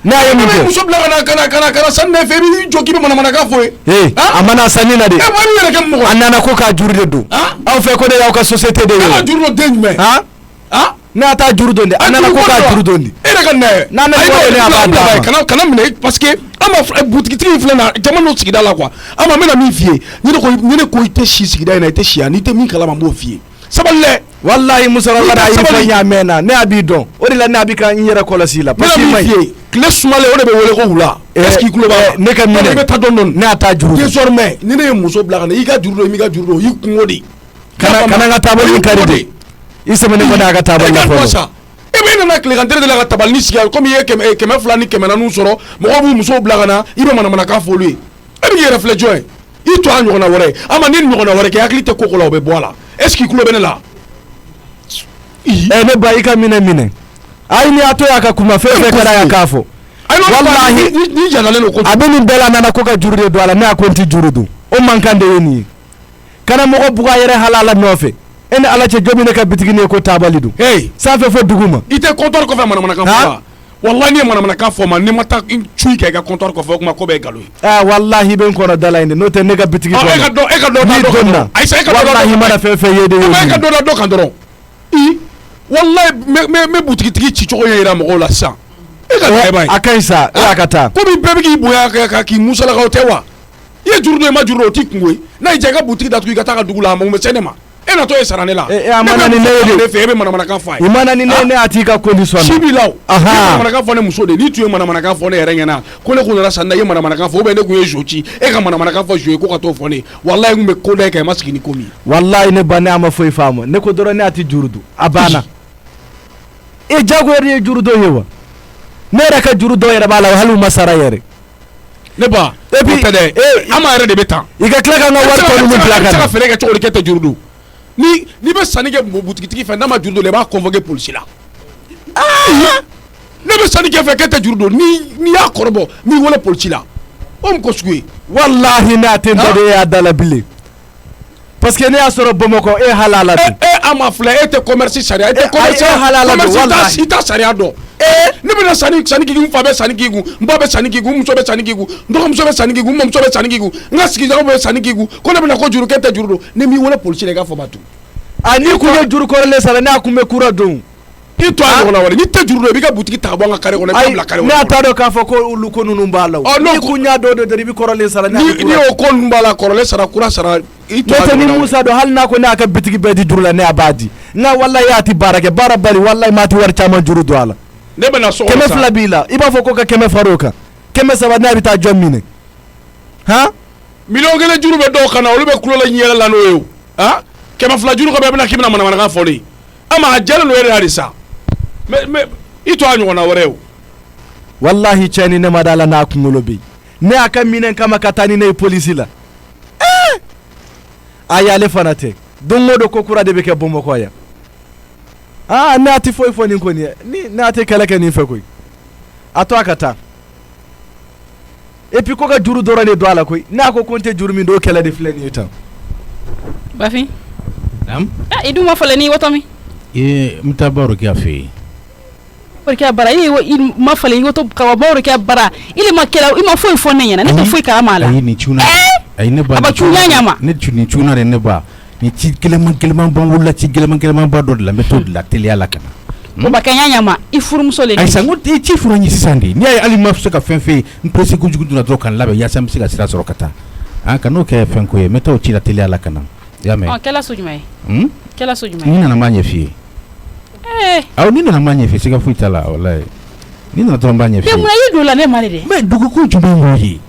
n'a ye mun kɛ muso bila kana sanu ne fɛ i jɔ k'i bɛ manamanakan fɔ ye a mana sanni na de wari yɛrɛ kɛ mɔgɔ a nana ko k'a juru de don aw fɛ ko de y'aw ka société de ye a juru don den jumɛn n'a t'a juru don de a nana ko k'a juru don de e yɛrɛ ka n'a ne ko ne a b'a d'a kana minɛ parce que an ma butigitigi filɛ na jamana sigida la quoi an ma bɛna min f'i ye ne ko i tɛ si sigida in na i tɛ si yan n'i tɛ min kalama n b'o f'i ye sabali dɛ wallahi musokɔrɔba da y'i fɛn y'a mɛn na ne a b'i dɔn o de la ne a b'i ka n yɛrɛ kɔlɔsi la parce que min f'i ye tile sumalen o de bɛ wele ko wula est-ce que i tulo b'a la ne ka minɛ i bɛ taa dɔɔni ne a t'a juru don désormais ni ne ye muso bila ka na i ka juru don i m'i ka juru don i kungo de kana n ka taabolo in kari de i sɛbɛnnen kɔni a ka taabolo la fɔlɔ e bɛ nana tile kan tɛrɛ de la ka tabali ni sigi comme i ye 200 ni 400 sɔrɔ mɔgɔw b'u musow bila ka na i bɛ manamanakan fɔ olu ye e bɛ k'i yɛrɛ filɛ jɔn ye i to a ɲɔgɔnna wɛrɛ ama ni ɲɔgɔnna wɛrɛ kɛ hakili tɛ ko la o bɛ bɔ a la est-ce que i tulo bɛ ne la ne ba i ka minɛ ayi ni a to y'a ka kuma fɛn fɛn kɛra k'a fɔ wallahi ni janalen don a bɛ nin bɛɛ la nana ko ka juru de don a la ne a ko n tɛ juru don o man kan de ye nin ye kana mɔgɔ buga yɛrɛ halala nɔfɛ e ni ala cɛ jɔn min ne ka bitigi ni ye ko taabali don sanfɛ fɔ dugu ma i tɛ comptoir kɔfɛ manamanakan fɔ wa wallahi ni ye manamanakan fɔ ma ni ma taa cuyi kɛ i ka comptoir kɔfɛ o kuma ko bɛɛ ye nkalon ye wallahi bɛ n kɔnɔ da la yen de n'o tɛ ne ka bitigi kɔnɔ e ka dɔ da dɔ kan ayisa e ka dɔ da dɔ kan wallahi mana fɛn fɛn ye de ye e ka dɔ da dɔ kan dɔrɔn wallahi me butigitigi ci cogo yira mɔgɔw la sisan e ka taa b'a ye a ka ɲi sa e y'a ka taa komi bɛɛ bɛ k'i bonya ka k'i musalakaw tɛ wa i ye juru don i ma juru don o t'i kungo ye n'a y'i diya i ka butigi datugu i ka taa ka dugu la a mago bɛ se ne ma e na to ye sara ne la a ma na ni ne ye de fɛ e bɛ manamanakan fɔ a ye i ma na ni ne a t'i ka condition si b'i la o manamanakan fɔ ne muso de n'i tun ye manamanakan fɔ ne yɛrɛ ɲɛna ko ne kun nana sanni na i ye manamanakan fɔ ou bien ne kun ye jo ci e ka manamanakan fɔ jo ye ko ka t'o fɔ ne wallahi n kun bɛ ko da e kan i ma sigi ni ko min ye wallahi ne ba ne a ma foyi faamu ne ko dɔrɔn ne a tɛ juru don a banna e jagoya ye juru dɔ ye wa ne yɛrɛ ka juru dɔ yɛrɛ b'a la hali u ma sara yɛrɛ ne ba et puis ama yɛrɛ de bɛ tan i ka tila ka n ka wari tɔ ninnu bila ka na se ka fɛɛrɛ kɛ cogo di k'e tɛ juru don ni bɛ sanni kɛ butigitigi fɛ n'a ma juru don i b'a convoquer polisi la ne bɛ sanni kɛ fɛ k'e tɛ juru don ni y'a kɔrɔbɔ n'i wele polisi la o mun ko sugu ye wallahi ne a tɛ n tɔ de e y'a da la bilen parce que ne y'a sɔrɔ Bamakɔ e halala don a ma filɛ e tɛ commerce sariya e tɛ commerce halala don wallahi i t'a sariya dɔn ne bɛna sanni k'i kun n fa bɛ sanni k'i kun n ba bɛ sanni k'i kun n muso bɛ sanni k'i kun n dɔgɔmuso bɛ sanni k'i kun n mɔmuso bɛ sanni k'i kun n ka sigiɲɔgɔn bɛ sanni k'i kun ko ne bɛna ko juru k'e tɛ juru don ne m'i wele polisi la i k'a fɔ ma tun n'i kun ye juru kɔrɔlen sara ne a kun bɛ kura don i to a ɲɔgɔn na wɛrɛ n'i tɛ juru don i b'i ka butigi ta ka bɔ an ka carré kɔnɔ i b'a bila carré kɔnɔ ne t'a dɔn k'a fɔ ko olu ko ninnu b'a la n'i kun y'a dɔn dɔrɔn i bɛ kɔrɔlen sara ni y'o ko ninnu b'a la kɔrɔlen sara kura sara i to a ɲɔgɔn na ni Musa dɔn hali n'a ko ne y'a ka bitigi bɛɛ di juru la ne a b'a di nka wallahi a tɛ baara kɛ baara bali wallahi maa tɛ wari caman juru don a la ne bɛna so kɔnɔ sa 200 b'i la i b'a fɔ ko ka 100 far'o kan 300 n'a bɛ taa jɔn minɛ miliyɔn kelen juru bɛ dɔw kan na olu bɛ kulo la ɲɛla la n'o ye o 200 juru ka bɛ bɛna k'i bɛna manamanakan fɔ de ama a jɛlen don yɛrɛ de sa mais i to a ɲɔgɔn na wɛrɛ o wallahi cɛ ni ne ma da la n'a kunkolo bɛ ne y'a ka minɛ kama ka taa ni ne ye polisi la a y'ale fana tɛ don o don ko kura de bɛ kɛ Bamakɔ yan ne a tɛ foyi fɔ nin kɔni ye ne a tɛ kɛlɛ kɛ nin fɛ koyi a to a ka taa et puis ko ka juru dɔrɔn de don a la koyi n'a ko n tɛ juru min don o kɛlɛ de filɛ nin ye tan Bafin i dun ma fɔlɔ n'i wɔtɔ min n taa baro kɛ a fɛ yen Orika bara i ma fale i to ka ba orika bara ile ma kela i ma foyi fɔ ne ɲɛna ne tɛ foyi kala ma la ayi ni cuna ayi ne ba aba cunya ɲama ne ni cuna de ne ba ni ci keleman ban wula ci keleman ba dɔ de la n bɛ to de la teliya la kana o ba kanya ɲama i furumuso le ayi sango i ci furu ɲi sisan de ni ayi ali ma se ka fɛn fɛn n presse kojugu donna dɔrɔn kan labɛn yaasa n bɛ se ka sira sɔrɔ ka taa ka n'o kɛ fɛn ko ye n bɛ taa o ci la teliya la kana y'a mɛn kɛla so jumɛn ye kɛla so jumɛn ni nana m'a ɲɛ f'i ye aw ni nana m'a ɲɛ f'i siga foyi t'a la walayi ni nana dɔrɔn b'a ɲɛ f'i ye mun ye don la ne ma de dɛ mais dugukun jumɛn y'o ye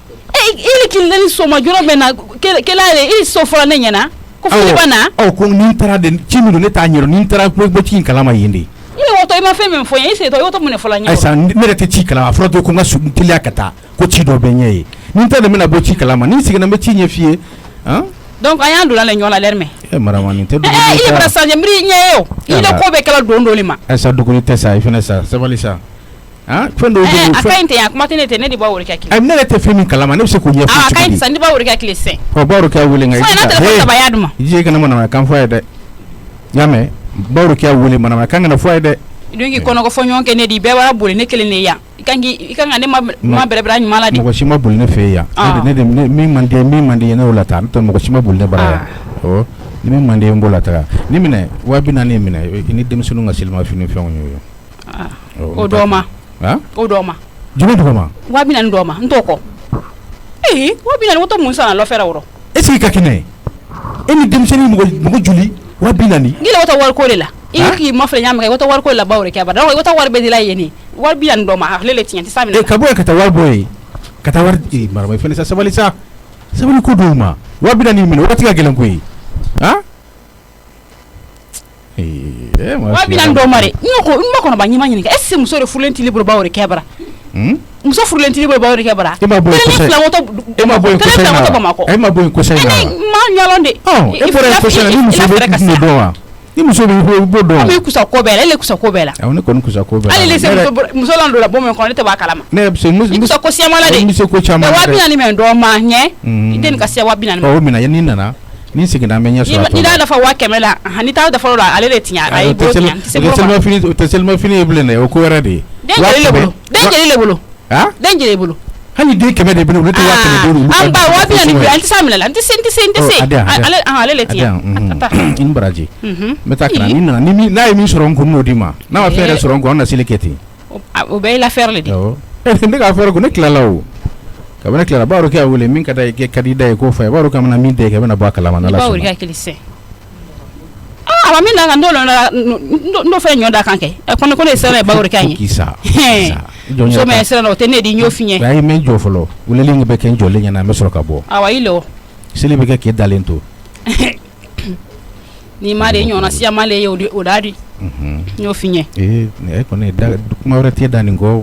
ili kile ni soma jɔrɔ bɛ na kɛla yɛrɛ i so fɔlɔ ne ɲɛna ko foli bɛ na ko ni n taara de ci min don ne t'a ɲɛ dɔn ni n taara bɔ ci in kalama yen de i wɔtɔ i ma fɛn min fɔ n ye i se tɔ i wɔtɔ mun de fɔlɔ ɲɛ ayisa ne yɛrɛ tɛ ci kalama a fɔra to ko n ka teliya ka taa ko ci dɔ bɛ ɲɛ ye ni n taara de bɛna bɔ ci kalama ni n seginna n bɛ ci ɲɛ f'i ye donc an y'an donna la ɲɔgɔn la lɛri mɛ marama nin tɛ i ye bara sanjɛ miri ɲɛ ye o i la ko bɛ kɛla don dɔ ma ayisa duguni tɛ sa i fana sa sabali sa fɛn dɔw bɛ a ka ɲi tɛ yan kuma tɛ ne tɛ ne de b'a wari kɛ kile ne yɛrɛ tɛ fɛn min kalama ne bɛ se k'o ɲɛfɔ a ka ɲi sisan ne b'a wari kɛ kile sɛn bawro k'a wele nka fo n'a tɛgɛ saba y'a dun ma i je kana manama kan fɔ a ye dɛ y'a mɛn bawro k'a wele manama kan kana fɔ a ye dɛ donc i kɔnɔ ko fɔ ɲɔgɔn kɛ ne di bɛɛ b'a boli ne kelen de yan i kan ka ne ma bɛrɛbɛrɛ ɲuman la de mɔgɔ si ma boli ne fɛ yan ne de min man di ye ne o la ta ne tɛ mɔgɔ si ma boli ne bara yan ni min man di ye n b'o la taga ni minɛ 40,000 minɛ i ni denmisɛnninw ka selimafini fɛnw ye o dɔw ma o dɔw ma jumɛn dɔgɔ ma 40,000 dɔw ma n t'o kɔ 40,000 ko to mun san lɔfɛrɛ wɔrɔ est ce que ka kɛnɛ e ni denmisɛnnin mɔgɔ joli 40,000 ngila wata wari ko de la i k'i ma filɛ ɲamɛ wata wari ko la bawo de kɛ ba donc wata wari bɛ dila yen ni 40,000 dɔw ma hakili le tiɲɛ tɛ sa minɛ ka bɔ ka taa wari bɔ ye ka taa wari marama fɛnɛ sa sabali ko dɔw ma 40,000 minɛ wagati ka gɛlɛn koyi 40,000 dɔw ma de n ma kɔnɔ ba ɲima ɲininka est ce que muso de furulen t'i bolo bawo de kɛ bara muso furulen t'i bolo bawo de kɛ bara e ma bɔ yen kɔsɛ ma ɲɔlɔn de e bɔra yen kɔsɛ ni muso bɛ kun dɔn wa ni muso b'o dɔn wa kusa ko bɛɛ la ele kusa ko bɛɛ la ne kɔni kusa ko bɛɛ la ale se muso lan don la bon men kɔnɔ ne tɛ b'a kalama ne kusa ko siyama la de muso ko caman 40,000 min dɔw ma ɲɛ i tɛ nin ka siya 40,000 o mina ni nana ni seginna an bɛ ɲɛ sɔrɔ ni da dafa 100 la hani taa dafa la ale de tiɲɛ a ye bolo tiɲɛ o tɛ selimafini ye bilen dɛ o ko wɛrɛ de ye den jeli le bolo den jeli bolo hali den 100 de bɛ ne bolo ne tɛ 100 an ba 40,000 bi an tɛ sa minɛ la an tɛ se ale le tiɲɛ in baraji n bɛ taa kana ni nana n'a ye min sɔrɔ n kun n'o di ma n'a ma fɛn yɛrɛ sɔrɔ n kun an na seli kɛ ten o bɛɛ ye l'affaire le de ne ka affaire ko ne tilala o kabini ne tilala b'a dɔn k'a wele min ka da di da ye k'o fɔ ye b'a dɔn k'a bɛna min da ye k'a bɛna bɔ a kalama n'Ala sɔnna. i b'a wele k'a kili sɛ a ma min da kan n'o fɛn ɲɔ da kan kɛ ko ne sera ye bawuri k'a ye kisa so mɛ sera o tɛ ne di ɲɔ fiɲɛ a ye mɛn jɔ fɔlɔ weleli bɛ kɛ n jɔlen ɲɛna an bɛ sɔrɔ ka bɔ awa i lo seli bɛ kɛ k'e dalen to ni ma de ɲɔgɔnna siya ma le ye o da di ɲɔ fiɲɛ e kɔni kuma wɛrɛ t'e da nin kɔ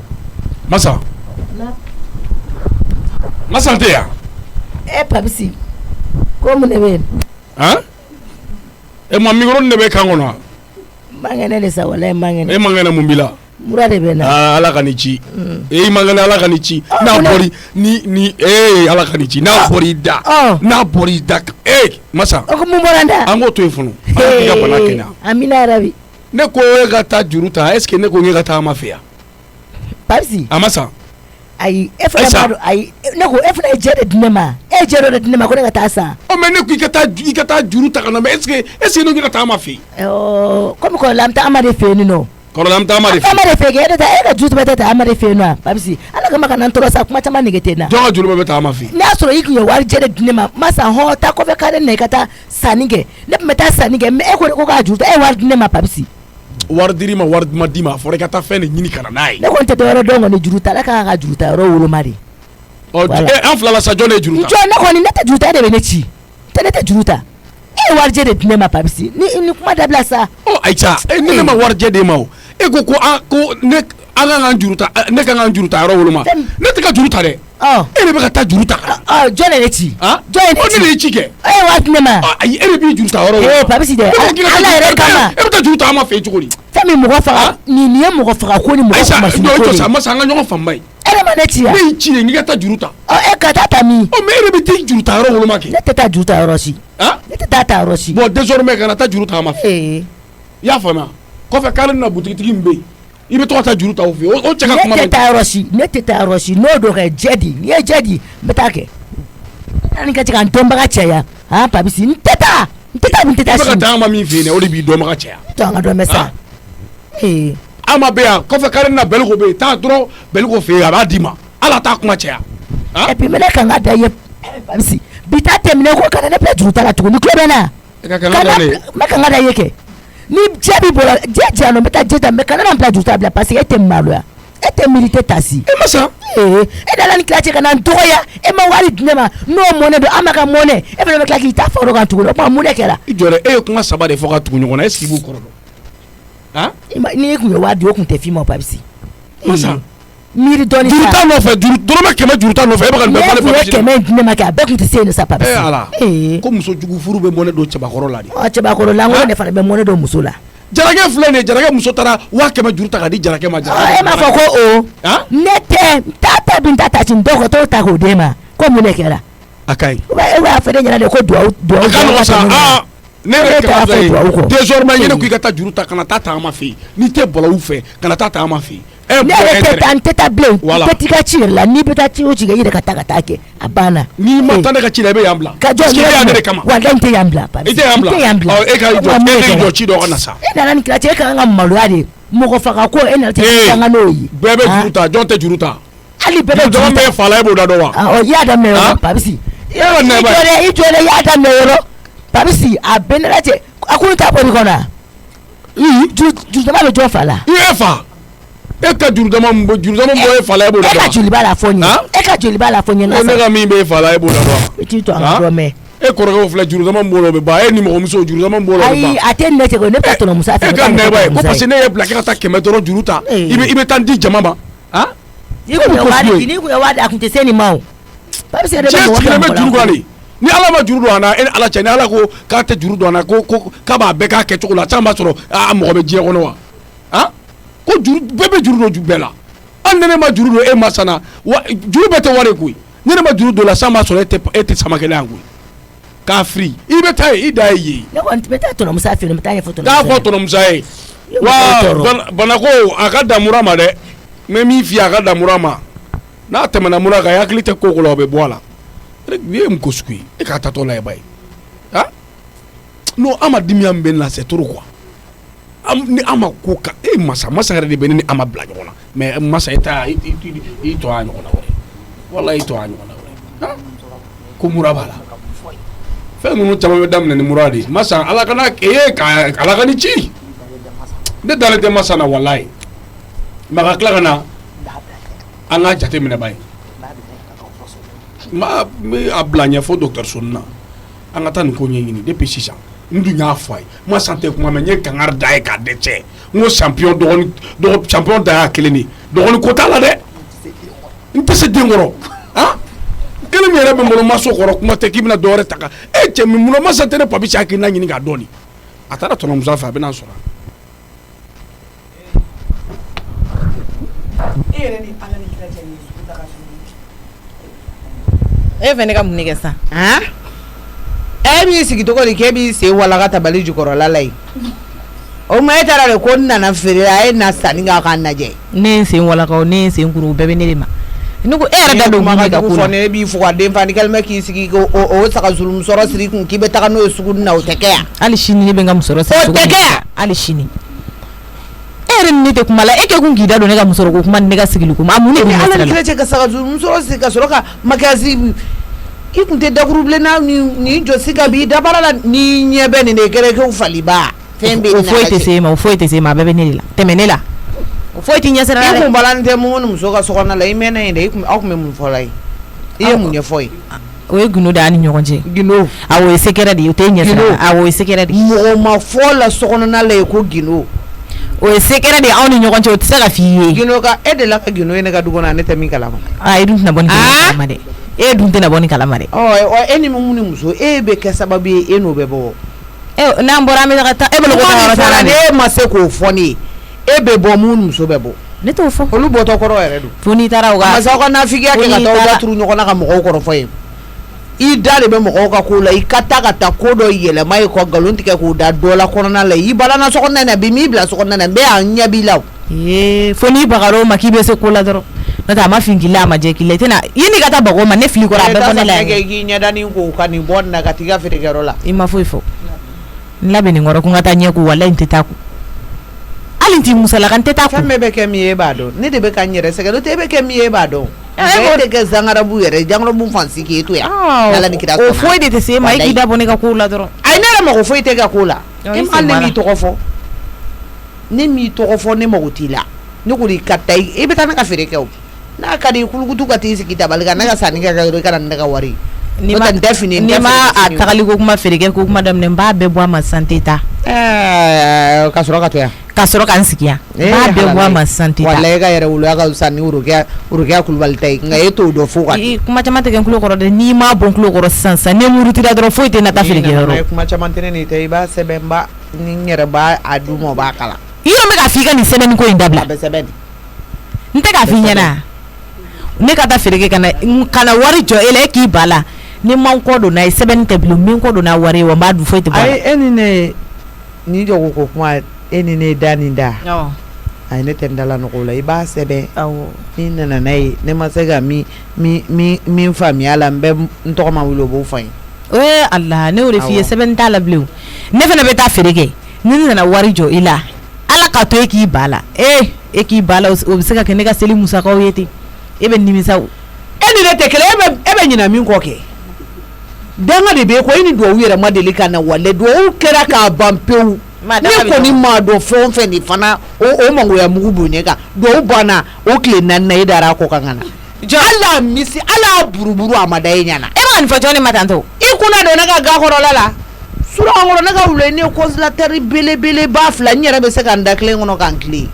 masa tɛ yan papisi ko mun de bɛ yen e ma micro de bɛ kan kɔnɔ mangɛnɛ de sa walayi mangɛnɛ e mangɛnɛ mun b'i la mura de bɛ na ala ka ni ci e mangɛnɛ ala ka ni ci n'a bɔri ni ala ka ni ci n'a bɔri da masa o ko mun bɔra da an k'o to yen fɔlɔ an k'i ka bana kɛnɛya amina yarabi ne ko e ka taa juru ta est ce que ne ko e ka taa ma fɛ yan papisi a ma san ayi e fana b'a dɔn ayi ne ko e fana ye jɛ de di ne ma e jɛ dɔ de di ne ma ko ne ka taa san mais ne ko i ka taa juru ta ka na mais est ce que ne ko i ka taa ma fɛ yen komi kɔrɔla an bɛ taa Amadu fɛ yen nɔ kɔrɔla an bɛ taa Amadu fɛ yen e ka juru bɛ taa Amadu fɛ yen nɔ papisi ala kama ka na n tɔɔrɔ sa kuma caman nege tɛ n na jɔn ka juru bɛ taa ma fɛ yen n'a y'a sɔrɔ i tun ye wari jɛ de di ne ma masa hɔn taa kɔfɛ kare na i ka taa sanni kɛ ne tun bɛ taa sanni kɛ mais e ko k'a juru ta e ye wari di ne ma papisi wari dir'i ma wari ma d'i ma a fɔra i ka taa fɛn de ɲini ka na n'a ye ne kɔni tɛ dɔwɛrɛ dɔn kɔni juru ta ala k'an ka juru ta yɔrɔ woloma de an filala sa jɔn de ye juru ta jɔn ne kɔni ne tɛ juru ta e de bɛ ne ci ne tɛ juru ta e ye warijɛ de di ne ma papisi ni kuma dabila sa Ayicha ni ne ma warijɛ d'e ma o e ko ne an kan juru ta ne kan ka juru ta yɔrɔ woloma ne tɛ ka juru ta dɛ e de bɛ ka taa juru ta jɔn de ye ci jɔn ne de ye ci kɛ e ye wari di ne ma ayi e de b'i juru ta yɔrɔ woloma papisi dɛ ala yɛrɛ kama e bɛ taa juru ta an ma fɛ yen cogo di fɛn min mɔgɔ faga nin ye mɔgɔ faga ko ni mɔgɔ faga ko de a ma sa an ka ɲɔgɔn fanba ye e de ma ne ci yan ne y'i ci ye n k'i ka taa juru ta e ka taa ta min mais e de bɛ taa juru ta yɔrɔ woloma kɛ ne tɛ taa juru ta yɔrɔ si ne tɛ taa ta yɔrɔ si bon désormais kana taa juru ta an ma fɛ i y'a faamuya kɔfɛ k'ale na butigitigi min bɛ yen i bɛ to ka taa juru ta o fɛ yen o cɛ ka kuma ne tɛ taa yɔrɔ si n'o don kɛ jɛ di n'i ye jɛ di n bɛ taa kɛ ani ka cɛ ka n dɔnbaga cɛya papisi n tɛ taa i bɛ ka taa an ma min fɛ yen o de b'i dɔnbaga cɛya to an ka dɔn bɛ sa an ma bɛ yan kɔfɛ k'ale na Beliko bɛ yen taa dɔrɔn Beliko fɛ yen a b'a d'i ma ala t'a kuma cɛya et puis mɛ ne kan ka da ye papisi bi ta tɛmɛnen ko kana ne bila juru ta la tuguni kulo bɛ na e ka kana da ne mɛ kan ka da ye kɛ ni jɛ b'i bolo jɛ jɛya n bɛ taa jɛ ta mɛ kana na bila juru ta bila parce que e tɛ maloya e tɛ milite ta si e ma sa e dala ni tila cɛ ka na n dɔgɔya e ma wari di ne ma n'o mɔnɛ don an ma ka mɔnɛ e fana bɛ tila k'i ta fɔ o kan tuguni o kuma mun de kɛra i jɔra e ye kuma 3 de fɔ ka tugu ɲɔgɔn na est ce que i b'u kɔrɔ dɔn ni e kun ye wari di o kun tɛ f'i ma papisi masa miiri dɔɔni juru ta nɔfɛ dɔrɔmɛ 100 juru ta nɔfɛ e bɛ ka nin bɛɛ fɔ ne papisi ne kun ye 100 di ne ma kɛ a bɛɛ kun tɛ se yen sa papisi ala ko muso jugu furu bɛ mɔnɛ don cɛbakɔrɔ la de cɛbakɔrɔ lankolon de fana bɛ mɔnɛ don muso la Jarakɛ filɛ nin ye Jarakɛ muso taara 100 juru ta ka di Jarakɛ ma e m'a fɔ ko ne tɛ ta bin ta ci dɔw ka t'o ta k'o d'e ma ko mun de kɛra a kaɲi e b'a fɔ ne ɲɛna de ko duwawu a ka nɔgɔn sa ne yɛrɛ kɛra filɛ ye désormais ɲɛnɛ ko i ka taa juru ta kana taa an ma fɛ yen n'i tɛ bɔlɔw fɛ kana taa an ma fɛ yen ne yɛrɛ tɛ taa bilen bɛɛ t'i ka ci yɛrɛ la n'i bɛ taa ci o ci kɛ i yɛrɛ ka taa kɛ a banna n'i ma taa ne ka ci la i bɛ yan bila ka jɔ ne de kama walahi n tɛ yan bila i tɛ yan bila e ka jɔ ci dɔ ka na sa e nana nin kɛra cɛ e ka kan ka maloya de mɔgɔ faga ko e nana tɛ sanga n'o ye bɛɛ bɛ juru ta jɔn tɛ juru ta hali bɛɛ bɛ juru ta jɔn bɛ fa la e b'o da dɔn wa i y'a daminɛ yɔrɔ Papisi i jɔlen i y'a daminɛ yɔrɔ Papisi a bɛɛ ne la cɛ a ko n t'a bɔ nin kɔnɔ juru dama bɛ jɔn fa la i ye fa e ka juru dama bɔ e fa la e b'o da dɔn e ka joli b'a la fɔ n ye e ka joli b'a la fɔ n ye ne ka min bɛ e fa la e b'o da dɔn i t'i to a ka dɔn mɛ e kɔrɔkɛw filɛ juru dama b'o la o bɛ ban e ni mɔgɔmuso juru dama b'o la o bɛ ban ayi a tɛ ne tɛ ko ne bɛ taa tɔnɔmusa fɛ e ka nɛba ye ko parce que ne ye bila kɛ ka taa 100 dɔrɔn juru ta i bɛ taa di jama ma n'i kun ye wari a kun tɛ se nin ma o Papisi yɛrɛ bɛ mɔgɔ kɛmɛ juru dɔn de ni ala ma juru don a na e ni ala cɛ ni ala ko k'a tɛ juru don a na ko k'a b'a bɛɛ k'a kɛcogo la caman b'a sɔrɔ a mɔgɔ bɛ diɲɛ kɔnɔ wa ko juru bɛɛ bɛ juru don bɛɛ la hali ni ne ma juru don e ma sanna juru bɛɛ tɛ wari koyi ni ne ma juru don la san b'a sɔrɔ e tɛ sama kelen yan koyi k'a firi i bɛ taa ye i da ye yen ne kɔni bɛ taa tɔnɔmusa fɛ yen n bɛ taa ɲɛfɔ tɔnɔmusa k'a fɔ tɔnɔmusa ye wa banako a ka dan mura ma dɛ n bɛ min f'i ye a ka dan mura ma n'a tɛmɛna mura kan hakili tɛ ko la o bɛ bɔ a la i ye mun ko sugu ye e k'a tatɔ la ye ba ye n'o an ma dimiya min bɛ n la c'est trop quoi ni an ma ko ka e masa yɛrɛ de bɛ ne ni an ma bila ɲɔgɔn na mais masa i tɔ a ɲɔgɔn na wɛrɛ walahi i tɔ a ɲɔgɔn na wɛrɛ ko mura b'a la fɛn ninnu caman bɛ daminɛ ni mura de ye masa ala kana ala ka ni ci ne dalen tɛ masa na walahi mais a ka tila ka na an ka jate minɛ ba ye n bɛ a bila ɲɛfɔ dɔgɔtɔrɔso na an ka taa nin ko ɲɛɲini depuis sisan n dun y'a fɔ a ye ma san tɛ kuma mɛ n ye kangari da ye k'a dɛsɛ n ko champion da y'a kelen de ye dɔgɔnin ko t'a la dɛ n tɛ se den kɔrɔ kelen min yɛrɛ bɛ n bolo maso kɔrɔ kuma tɛ k'i bɛna dɔwɛrɛ ta kan e cɛ min munna masa tɛ ne Papisi hakilina ɲini k'a dɔn a taara tɔnɔmusa fɛ a bɛ n'a sɔrɔ e yɛrɛ ni ala ni kira cɛ ni sugu ta ka e fɛ ne ka mun ne kɛ sa e b'i sigi cogo di k'e b'i sen walaga tabali jukɔrɔla la yen o ma e taara de ko n nana feere a ye na sanni k'a k'a lajɛ ne ye n sen walaga ne ye n sen kuru o bɛɛ bɛ ne de ma ne ko e yɛrɛ da don mun de ka ko la ne b'i fo ka den fani kɛlɛmɛ k'i sigi o saga musɔrɔ siri kun k'i bɛ taga n'o ye sugu na o tɛ kɛ yan hali sini ne bɛ n ka musɔrɔ siri o tɛ kɛ yan hali sini e yɛrɛ ni ne tɛ kuma la e kɛ kun k'i da don ne ka musɔrɔ ko kuma ni ne ka sigili kuma a mun de bɛ ne sira la ala ni kira cɛ ka saga musɔrɔ siri ka sɔrɔ ka makiyasi i kun tɛ dakuru bilenna ni jɔsi ka b'i dabara la ni ɲɛ bɛ nin de kɛrɛkɛw faliba fɛn bɛ o foyi tɛ se ma o foyi tɛ se ma a bɛɛ bɛ ne de la tɛmɛ ne la o foyi tɛ ɲɛ sira la dɛ i kun balani tɛ mun ni muso ka sokɔnɔ la i mɛnna yen dɛ aw kun bɛ mun fɔ la ye i ye mun ɲɛfɔ ye o ye gundo de y'an ni ɲɔgɔn cɛ gindo a o ye sekɛrɛ de ye o tɛ ɲɛ sira la a o ye sekɛrɛ de ye mɔgɔ ma fɔ la sokɔnɔna la ye ko gindo o ye sekɛrɛ de ye anw ni ɲɔgɔn cɛ o tɛ se ka f'i ye gindo ka e de la ka gindo ye ne ka du kɔnɔ ne tɛ min kalama e dun tɛna bɔ ni kalama dɛ e dun tɛna bɔ ni kalama dɛ e ni mun ni muso e bɛ kɛ sababu ye e n'o bɛ bɔ n'an bɔra an bɛ taga taa e bolo ko taa yɔrɔ t'a la e ma se k'o fɔ ne ye e bɛ bɔ mun muso bɛ bɔ ne t'o fɔ olu bɔtɔ kɔrɔ yɛrɛ don fo n'i taara o ka masaw ka nafigiya kɛ ka taa o da turu ɲɔgɔn na ka mɔgɔw kɔrɔ fɔ ye i da de bɛ mɔgɔw ka ko la i ka taa ko dɔ yɛlɛma ye kɔ nkalon tigɛ k'o da dɔ la kɔnɔna la i balana sokɔnɔna na bi m'i bila sokɔnɔna na n bɛ yan ɲɛ b'i la fo n'i bagar'o ma k'i bɛ se ko la dɔrɔn n'o tɛ a ma fin k'i la a ma jɛ k'i la i tɛna i ni ka taa baga o ma ne fili kɔrɔ a bɛɛ bɔ ne la yan k'i ɲɛda ni ko ka nin bɔ nin na ka t'i ka feerekɛyɔrɔ la i ma foyi fɔ n labɛn nin kɔrɔ ko n ka taa ɲɛ ko walahi n tɛ taa ko hali n t'i musalaka n tɛ taa ko fɛn bɛɛ bɛ kɛ min ye e b'a dɔn ne de bɛ ka n yɛrɛ sɛgɛn n'o tɛ e bɛ kɛ min ye e b'a dɔn e de kɛ zangarabu yɛrɛ jangarabu fansi k'e to yan n'ala ni kira o foyi de tɛ se e ma e k'i da bɔ ne ka kow la dɔrɔn ayi ne yɛrɛ mago foyi tɛ ka ko la e ma ne m'i tɔgɔ fɔ ne mago t'i la ne ko i ka taa i bɛ taa ne ka feere kɛ o n'a ka di i kulukutu ka t'i sigi tabali kan ne ka sanni kɛ dɔrɔn i ka na ne ka wari n'i ma a tagali ko kuma feere kɛ ko kuma daminɛ n b'a bɛɛ bɔ a ma sisan n tɛ taa ka sɔrɔ ka to yan ka sɔrɔ ka n sigi yan n b'a bɛɛ bɔ a ma sisan n tɛ taa walahi e ka yɛrɛ woloya ka fisa ni Rokeya Kulibali ta ye nka e t'o dɔn fo ka kuma caman tɛ kɛ n tulo kɔrɔ dɛ n'i m'a bɔ n tulo kɔrɔ sisan ne murutira dɔrɔn foyi tɛ na taa feere kɛ yɔrɔ kuma caman tɛ ne nin tɛ i b'a sɛbɛn ni n yɛrɛ b'a a d'u ma o b'a kalan i yɛrɛ bɛ k'a fɔ i ka nin sɛbɛnni ko in dabila a bɛ sɛbɛn n tɛ k'a fɔ i ɲɛna ne ka taa feere kɛ ka na wari jɔ e la e k'i ba la ni ma n kɔ don n'a ye sɛbɛnni tɛ bilen min kɔ don n'a wari ye wa n b'a dun foyi tɛ bɔ a la e ni ne ni jɔ ko kuma e ni ne da nin da ay ne tɛ dala nɔgɔ la i b'a sɛbɛn awɔ ni nana n'a ye ne ma se ka min faamuya la n bɛ n tɔgɔ ma wuli o b'o fɔ n ye Allah ne y'o de f'i ye sɛbɛn t'a la bilen ne fana bɛ taa feere kɛ ni ne nana wari jɔ i la Ala ka to e k'i ba la e k'i ba la o bɛ se ka kɛ ne ka seli musakaw ye ten e bɛ nimisa e ni ne tɛ kelen e bɛ ɲina min kɔ kɛ danga de bɛ ko e ni duwawu yɛrɛ ma deli ka na wale duwawu kɛra k'a ban pewu ne kɔni ma dɔn fɛn o fɛn de fana o mangoya mugu bon ne kan duwawu banna o tile 4 na e dara a kɔ kan ka na Ala misi Ala buruburu a ma da e ɲɛna e bɛ ka nin fɔ jɔn ne ma tantɔ i kunna don ne ka ga kɔrɔla la surɔn kɔrɔ ne ka wule ne conservateur belebeleba 2 n yɛrɛ bɛ se ka n da kelen kɔnɔ kan tile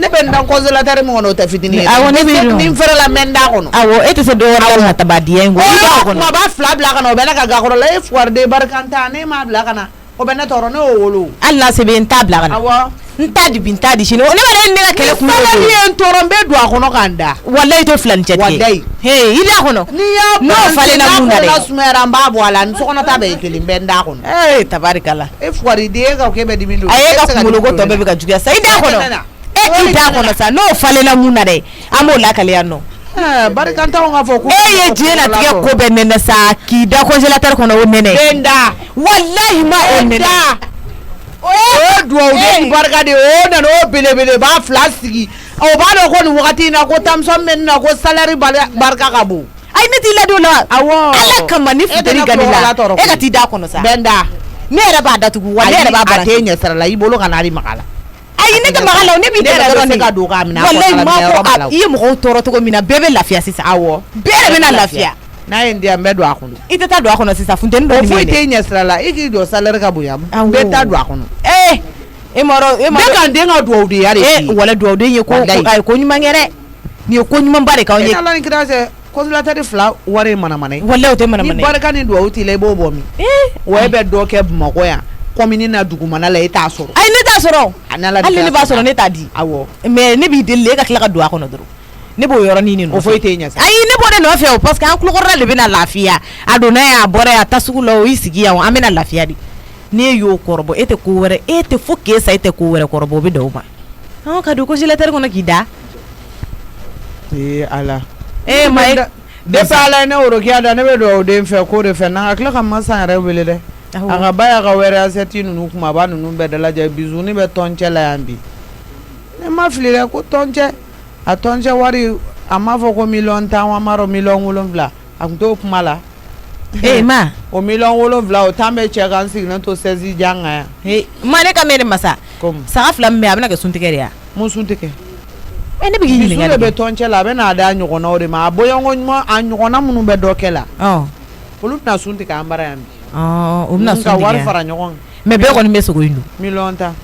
ne bɛ n da conservateur min kɔnɔ o tɛ fitinin ye awɔ ne bɛ ni n fɛrɛla n bɛ n da kɔnɔ awɔ e tɛ se dɔwɛrɛ la ka tabadiya in kɔ i b'a kɔnɔ kuma b'a 2 bila ka na o bɛ ne ka ga kɔrɔla e fuwariden barikanta ne m'a bila ka na o bɛ ne tɔɔrɔ ne y'o wolo hali n'a se bɛ n t'a bila ka na awɔ n t'a di bi n t'a di sini ne b'a ne ka kɛlɛ kun salari ye n tɔɔrɔ n bɛ don a kɔnɔ ka n da wallahi to filani cɛ tigɛ wallahi i da kɔnɔ n'i y'a n'o falenna mun na dɛ n'a sumayara n b'a bɔ a la ni sokɔnɔ ta bɛɛ ye kelen n bɛ n da kɔnɔ tabarikala e fuwariden e ka k'e bɛ dimi don a ye ka kunkolo ko tɔ bɛɛ bɛ ka juguya sa i da kɔnɔ i da kɔnɔ sa n'o falenna mun na dɛ an b'o lakale yan nɔ barikantaw ka fɔ ko e ye diɲɛ latigɛ ko bɛɛ nɛnɛ sa k'i da congélateur kɔnɔ o nɛnɛ n da wallahi ma o nɛnɛ o ye duwawu den barika de o nana o belebele b'a 2 sigi o b'a dɔn ko nin wagati in na ko tamisɔn bɛ nin na ko salari barika ka bon ayi ne t'i ladon la awɔ Ala kama ni futeni gani la e ka t'i da kɔnɔ sa bɛ n da ne yɛrɛ b'a datugu wa ne yɛrɛ b'a bara a tɛ ɲɛ sira la i bolo ka n'a di maga la ayi ne tɛ maga la ne b'i dɛmɛ dɔrɔn ne ka don k'a minɛ wallahi ma ko i ye mɔgɔw tɔɔrɔ cogo min na bɛɛ bɛ lafiya sisan awɔ bɛɛ de bɛna lafiya n'a ye n diya n bɛ don a kɔnɔ i tɛ taa don a kɔnɔ sisan funteni dɔ o foyi t'e ɲɛ sira la i k'i jɔ salari ka bonya n bɛ taa don a kɔnɔ e mɔrɔ ne ka n den ka duwawu de ya de f'i ye wala duwawuden ye ko a ye ko ɲuman kɛ dɛ nin ye ko ɲumanba de k'anw ye Ala ni kira cɛ conservateur 2 wari mana-mana ye wallahi o tɛ mana-mana ye ni barika ni duwawu t'i la i b'o bɔ min wa e bɛ dɔ kɛ Bamakɔ yan commune na dugumana la e t'a sɔrɔ ayi ne t'a sɔrɔ hali ne b'a sɔrɔ ne t'a di awɔ mais ne b'i deli e ka tila ka don a kɔnɔ dɔrɔn ne b'o yɔrɔnin de nɔfɛ o foyi t'e ɲɛ sa ayi ne b'o de nɔfɛ o parce que an kulokɔrɔla de bɛna lafiya a donna yan a bɔra yan a taa sugu la o y'i sigi yan an bɛna lafiya de n'e y'o kɔrɔbɔ e tɛ ko wɛrɛ e tɛ fo k'e sa e tɛ ko wɛrɛ kɔrɔbɔ o bɛ dan o ma ka don congélateur kɔnɔ k'i da Ala ma e depuis Ala ye ne worokiya da ne bɛ duwawu den fɛ ko de fɛ n'an ka tila ka masa yɛrɛ wele dɛ a ka ba y'a ka wɛrɛ asɛti ninnu kumaba ninnu bɛɛ dalajɛ bisuni bɛ tɔncɛ la yan bi ne ma fili dɛ ko tɔncɛ a tɔncɛ wari a m'a fɔ ko 1,000,000 tan wa m'a dɔn 7,000,000 a tun t'o kuma la ma o 7,000,000 o tan bɛ cɛ kan sigilen to 16 jan kan yan ma ne ka mɛn de masa saga 2 min bɛ a bɛna kɛ suntigɛ de ya mun sun tɛ kɛ ne bɛ k'i ɲininka bisu de bɛ tɔncɛ la a bɛ n'a da ɲɔgɔnnaw de ma a bɔɲɔgɔn ɲuman a ɲɔgɔnna minnu bɛ dɔ kɛ la olu bɛna sun tigɛ an bara yan bi o bɛna sun ka tigɛ wari fara ɲɔgɔn kan mais bɛɛ kɔni bɛ sogo in dun 1,000,000 tan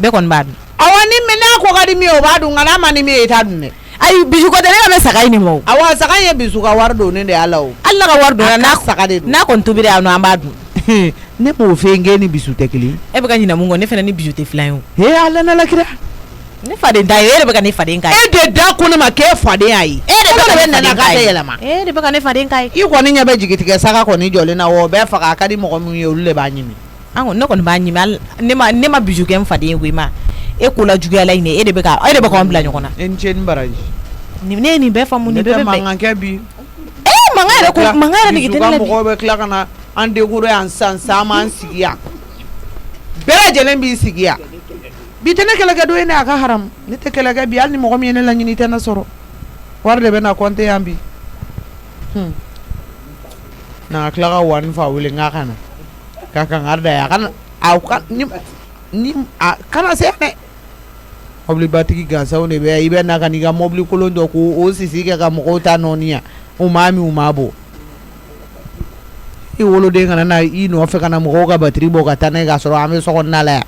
bɛɛ kɔni b'a dun awɔ ni n'a ko ka di min ye o b'a dun nka n'a ma ni min ye i t'a dun dɛ ayi bisu ko tɛ ne ka bɛ saga in de ma o awɔ saga in ye bisu ka wari don ne de y'a la o hali n'a ka wari donna n'a saga de don n'a kɔni tobira yan nɔ an b'a dun ne m'o fɛ n k'e ni bisu tɛ kelen e bɛ ka ɲinɛ mun kɔ ne fana ni bisu tɛ filan ye o Ala n'Ala kira ne faden ta ye e de bɛ ka ne faden k'a ye e de da ko ne ma k'e faden y'a ye e de bɛ ka ne faden k'a ye yɛlɛma e de bɛ ka ne faden k'a ye i kɔni ɲɛ bɛ jigitigɛ saga kɔni jɔlen na wa o bɛɛ faga a ka di mɔgɔ minnu ye olu de b'a ɲimi ne kɔni b'a ɲimi ne ma bisu kɛ n faden ye koyi ma e ko la juguya la ɲinɛ e de bɛ k'anw bila ɲɔgɔn na e ni ce ni baraji ne ye nin bɛɛ faamu nin bɛɛ bɛ bɛn mankan kɛ bi mankan yɛrɛ nege tɛ ne la bi mɔgɔw bɛ tila ka na an décorer yan sisan an m'an sigi yan bɛɛ lajɛlen b'i sigi yan bi tɛ ne kɛlɛkɛ don ye ne a ka haram ne tɛ kɛlɛkɛ bi hali ni mɔgɔ min ye ne laɲini i tɛ ne sɔrɔ wari de bɛ na compter yan bi na tila ka wani fa wele n k'a ka na k'a kan ka da yan a kana se yan dɛ mɔbilibatigi gansanw de bɛ yan i bɛ na ka n'i ka mɔbili kolon dɔ k'o sisi kɛ ka mɔgɔw ta nɔɔni yan u m'a min u m'a bɔ i woloden kana na i nɔfɛ ka na mɔgɔw ka batiri bɔ ka taa n'a ye k'a sɔrɔ an bɛ sokɔnɔna la yan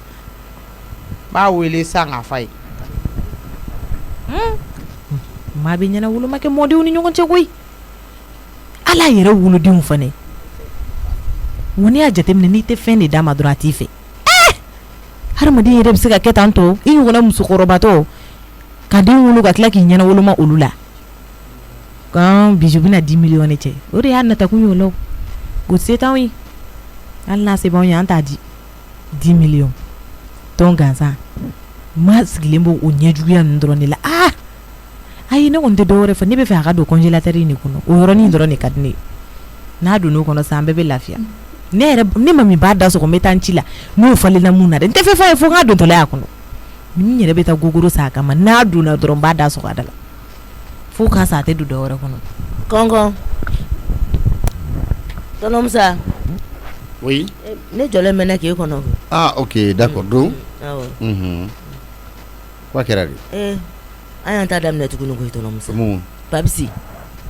b'a wele san k'a fa ye maa bɛ ɲɛna wolo ma kɛ mɔdenw ni ɲɔgɔn cɛ koyi Ala yɛrɛ wolodenw fana wo n'i y'a jateminɛ n'i tɛ fɛn de d'a ma dɔrɔn a t'i fɛ hadamaden yɛrɛ bɛ se ka kɛ tan tɔ i ɲɔgɔnna musokɔrɔbatɔ ka den wolo ka tila k'i ɲɛna woloma olu la kan bisu bɛna 10 millions cɛ o de y'a natakun ye o la o se t'anw ye hali n'a se b'anw ye an t'a di 10 millions tɔn gansan ma sigilen b'o o ɲɛjuguya ninnu dɔrɔn de la ayi ne kɔni tɛ dɔwɛrɛ fɛ ne bɛ fɛ a ka don congélateur in de kɔnɔ o yɔrɔnin dɔrɔn de ka di ne ye n'a donn'o kɔnɔ sisan an bɛɛ bɛ lafiya ne ma min b'a da sɔgɔ n bɛ taa n ci la n'o falenna mun na dɛ n tɛ fɛn f'a ye fo n k'a dontɔla y'a kɔnɔ n yɛrɛ bɛ taa gogoro san a kama n'a donna dɔrɔn n b'a da sɔgɔ a da la fo k'a sa a tɛ don dɔwɛrɛ kɔnɔ. kɔnkɔn tonton Musa. Oui. ne jɔlen bɛ ne k'e kɔnɔ. Ah ok d'accord donc. awɔ. Quoi kɛra de. an y'an ta daminɛ tuguni koyi tonton Musa. mun. Papisi.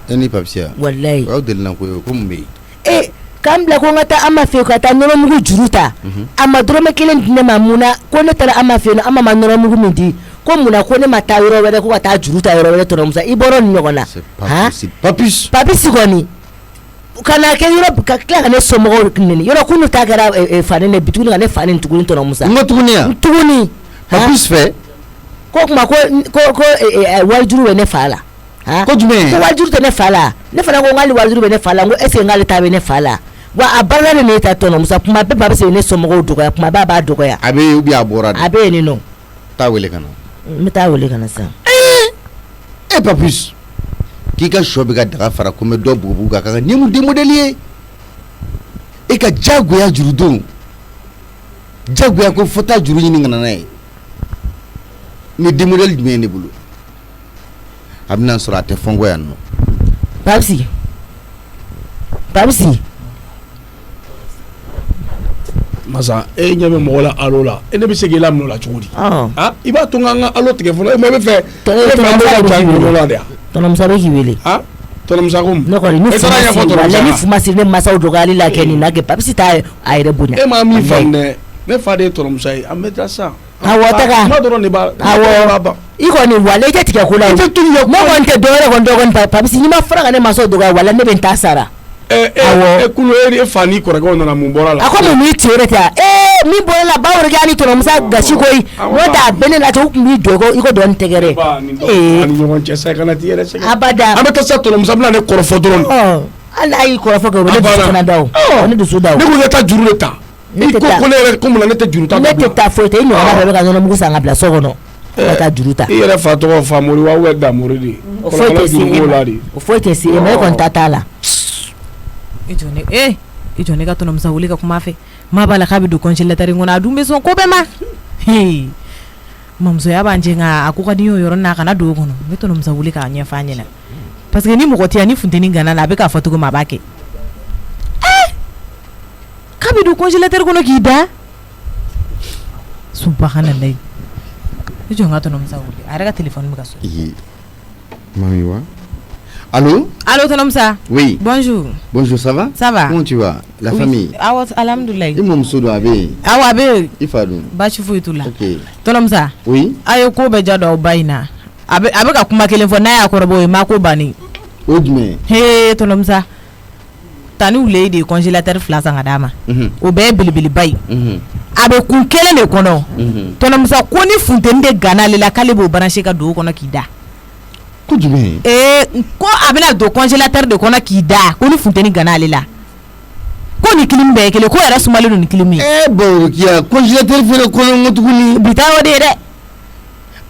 E ni Papisi ya. Wallahi. Aw delila ko ye ko mun bɛ yen. k'an bila ko n ka taa an ma fɛ ka taa nɔnɔmugu juru ta. a ma dɔrɔmɛ kelen di ne ma mun na ko ne taara an ma fɛ yen nɔ an ma nɔnɔmugu min di ko mun na ko ne ma taa yɔrɔ wɛrɛ ko ka taa juru ta yɔrɔ wɛrɛ tonton Musa i bɔra nin ɲɔgɔn na. C'est pas possible. Papis. Papisi kɔni ka na kɛ yɔrɔ ka tila ka ne somɔgɔw nɛni yɔrɔ kunu ta kɛra fani ne bituguni ka ne fani tuguni tonton Musa. N ko tuguni ya. tuguni. Papis fɛ. ko kuma ko warijuru bɛ ne fa la. ko jumɛn. ko warijuru tɛ ne fa la ne fana ko n k'ale warijuru bɛ ne fa la n ko est ce que n k'ale ta bɛ ne fa la wa a barika de ne ta tonton Musa kuma bɛɛ Papisi bɛ ne somɔgɔw dɔgɔya kuma bɛɛ a b'a dɔgɔya. a bɛ yen ou bien a bɔra de. a bɛ yen nin nɔ. taa wele ka na. n bɛ taa wele ka na sisan. Papis k'i ka sɔ bɛ ka daga fara ko n bɛ dɔ bugubugu ka kan ni mun den modèle ye e ka jagoya jurudon jagoya ko fo taa juru ɲini ka na n'a ye ni den modèle jumɛn ye ne bolo a bɛna sɔrɔ a tɛ fɔn ko yan nɔ. Papisi. Masa e ɲɛ bɛ mɔgɔ la alo la e ne bɛ se k'i laminɛ o la cogo di. I b'a to n k'an ka alo tigɛ fɔlɔ e ma bɛ fɛ an bɛ ka jan ɲɔgɔn la de yan. tonton Musa bɛ k'i wele. tonton Musa ko mun. ne kɔni ni fuma siri ne masaw dɔgɔyali la kɛ nin na kɛ Papisi t'a a yɛrɛ bonya. e m'a min faamu dɛ ne fa de ye tonton Musa ye an bɛ taa sisan. awɔ taga kuma dɔrɔn de b'a ban. i kɔni wala i tɛ tigɛ ko la o. ne kɔni tɛ dɔwɛrɛ kɔni dɔgɔnin Papisi n'i ma fara ka ne masaw dɔgɔya wala ne bɛ n ta sara. kunu e fa ni kɔrɔkɛw nana mun bɔra la. a ko mun b'i ci o de tɛ min bɔra la ba wɛrɛ kɛ ani tonton Musa gasi koyi n'o tɛ a bɛ ne la ten u tun b'i jɔ i ko dɔɔni tɛgɛrɛ. ani ɲɔgɔn cɛ sa i kana t'i yɛrɛ sɛgɛn. abada. an bɛ taa sa tonton Musa bɛna ne kɔrɔfɔ dɔrɔn. hali n'a y'i kɔrɔfɔ kɛ o bɛ ne dusu fana da o ne dusu da o. ne ko ne ta juru de ta. i ko ne yɛrɛ ko mun na ne tɛ juru ta. ne tɛ taa foyi tɛ i ɲɔgɔnna bɛɛ bɛ ka nɔnɔmugu san ka bila so kɔnɔ ka taa juru ta. i yɛrɛ fa tɔgɔ Famori wa ou Damori de. o foyi tɛ se e ma o foyi tɛ se e ma e kɔni ta t'a la. i jɔ ne ka tonton Musa wuli ka kuma fɛ maa b'a la k'a bɛ don congélateur in kɔnɔ a dun bɛ sɔn ko bɛɛ ma mamusoya b'an cɛ nka a ko ka di n ye o yɔrɔ n'a kana don o kɔnɔ n bɛ tonton Musa wuli k'a ɲɛfɔ an ɲɛna parce que ni mɔgɔ tɛ yan ni funteni gana la a bɛ k'a fɔ cogo min a b'a kɛ k'a bɛ don congélateur kɔnɔ k'i da subahanallahi i jɔ n ka tonton Musa wuli a yɛrɛ ka téléphone bɛ ka sonné. Mami wa. Allô? Allô, tonton Musa? Oui. Bonjour. Bonjour, ça va? Ça va. Comment tu vas? La famille? Awa, alhamdoulilah. I mɔmuso don a bɛ yen? Awɔ, a bɛ yen. I fa dun? Baasi foyi t'u la. Ok. Tonton Musa? Oui. A ye ko bɛɛ diya don aw ba in na. A bɛ ka kuma kelen fɔ n'a y'a kɔrɔbɔ o ye maa ko bannen. O jumɛn? Tonton Musa. Tani wule de ye congélateur 2 san ka d'a ma. O bɛɛ ye belebeleba ye. A bɛ kun kelen de kɔnɔ. Tonton Musa ko ni funteni de gana ale la k'ale b'o brancher ka don o kɔnɔ k'i da. Ko jumɛn? Ko a bɛna don congélateur de kɔnɔ k'i da ko ni funteni gana ale la. Ko ni clim bɛɛ ye kelen ko yɛrɛ sumalen don ni clim ye. Barokiya congélateur fɛnɛ kɔnɔ ŋo tuguni. Bi taa o de ye dɛ.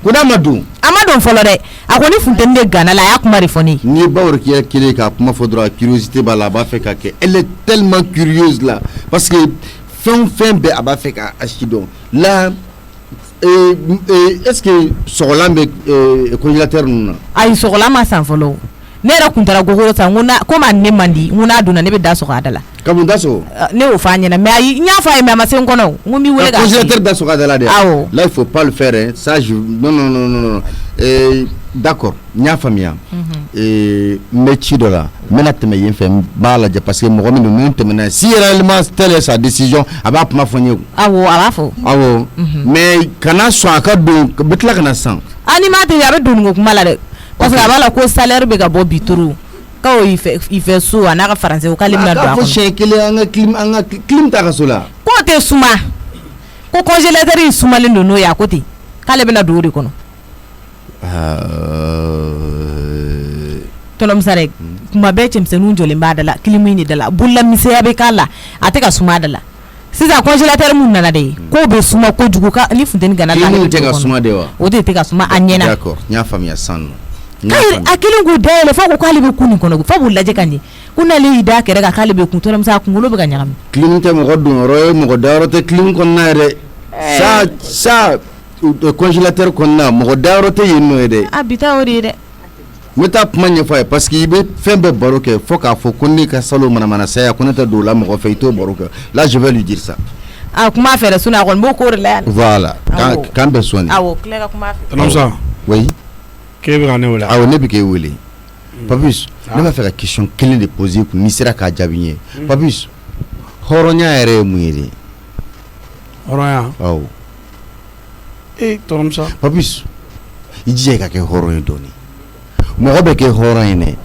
Ko n'a ma don? A ma don fɔlɔ dɛ. A ko ni funteni de gana la a y'a kuma de fɔ ne ye. Ni ye Barokiya kelen k'a kuma fɔ dɔrɔn curiosité b'a la a b'a fɛ ka kɛ. Elle est tellement curieuse là parce que fɛn o fɛn bɛɛ a b'a fɛ ka a si dɔn. Là est-ce que sɔgɔlan bɛ congélateur ninnu na? Ayi sɔgɔlan ma san fɔlɔ. Ne yɛrɛ kun taara gogoro san ko ma ne man di n ko n'a donna ne bɛ da sɔgɔ a da la. Ka mun da sɔgɔ? Ne y'o fɔ a ɲɛna mais ayi n y'a fɔ a ye mais a ma se n kɔnɔ n ko n b'i wele k'a f'i ye. Congélateur da sɔgɔ a da la dɛ. Awɔ. Là il faut pas le faire hein. Ça je non. D'accord n y'a faamuya. N bɛ ci dɔ la n bɛna tɛmɛ yen fɛ n b'a lajɛ parce que mɔgɔ min don n'o tɛmɛna si réellement telle est sa décision a b'a kuma fɔ n ye. Awɔ a b'a fɔ. Awɔ mais kana sɔn a ka don bɛ tila ka na san. Ni m'a tobi a bɛ don ko kuma la dɛ parce que a b'a la ko salaire bɛ ka bɔ bi turu k'o i fɛ so a n'a ka français ko k'ale bɛna don a kɔnɔ. A k'a fɔ siɲɛ kelen an ka clim ta ka so la. K'o tɛ suma ko congélateur in sumalen don n'o ye a ko ten k'ale bɛna don o de kɔnɔ. Tonton Musa dɛ kuma bɛɛ cɛmisɛnninw jɔlen b'a da la clim in de da la bololamisɛnya bɛ k'a la a tɛ ka suma a da la sisan congélateur mun nana de ko bɛ suma kojugu ka ni funteni gana la Clim tɛ ka suma de wa o de tɛ ka suma a ɲɛna d'accord n y'a faamuya san nɔ a kelen k'u dayɛlɛ fo ko k'ale bɛ kun nin kɔnɔ fo b'u lajɛ ka ɲɛ ko n'ale y'i da kɛrɛ kan k'ale bɛ kun tɔrɔmuso a kunkolo bɛ ka ɲagami clim tɛ mɔgɔ don yɔrɔ ye mɔgɔ dayɔrɔ tɛ clim kɔnɔna yɛrɛ sa congélateur kɔnɔna mɔgɔ dayɔrɔ tɛ yen nɔ ye dɛ a bi taa o de ye dɛ n bɛ taa kuma ɲɛfɔ a ye parce que i bɛ fɛn bɛɛ baro kɛ fo k'a fɔ ko ne ka salo manamana saya ko ne tɛ don o la mɔgɔ fɛ i t'o baro kɛ là je vais lui dire ça a kuma fɛrɛ sun a kɔni b'o ko de la yan voilà kan bɛ sɔn awɔ tile ka kuma fɛ Tonamsa oui k'e bɛ ka ne wele awɔ ne bɛ k'e wele Papis ne b'a fɛ ka question kelen de poser kun n'i sera k'a jaabi n ye Papis hɔrɔnya yɛrɛ ye mun ye de hɔrɔnya awɔ Tonamsa Papis i jija i ka kɛ hɔrɔn ye dɔɔni mɔgɔ bɛ kɛ hɔrɔn ye dɛ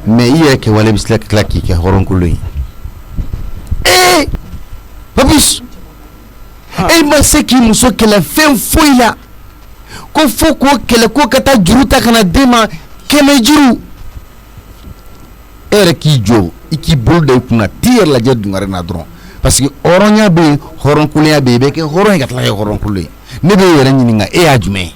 mais i yɛrɛ kɛwale bɛ se ka tila k'i kɛ hɔrɔnkolon ye Papis e ma se k'i muso kɛlɛ fɛn foyi la ko fo k'o kɛlɛ ko ka taa juru ta ka na d'e ma 100 juru e yɛrɛ k'i jɔ i k'i bolo da i kunna t'i yɛrɛ lajɛ dungare na dɔrɔn parce que hɔrɔnya bɛ yen hɔrɔnkolonya bɛ yen i bɛ kɛ hɔrɔn ye ka tila kɛ hɔrɔnkolon ye ne bɛ e yɛrɛ ɲininka e y'a jumɛn ye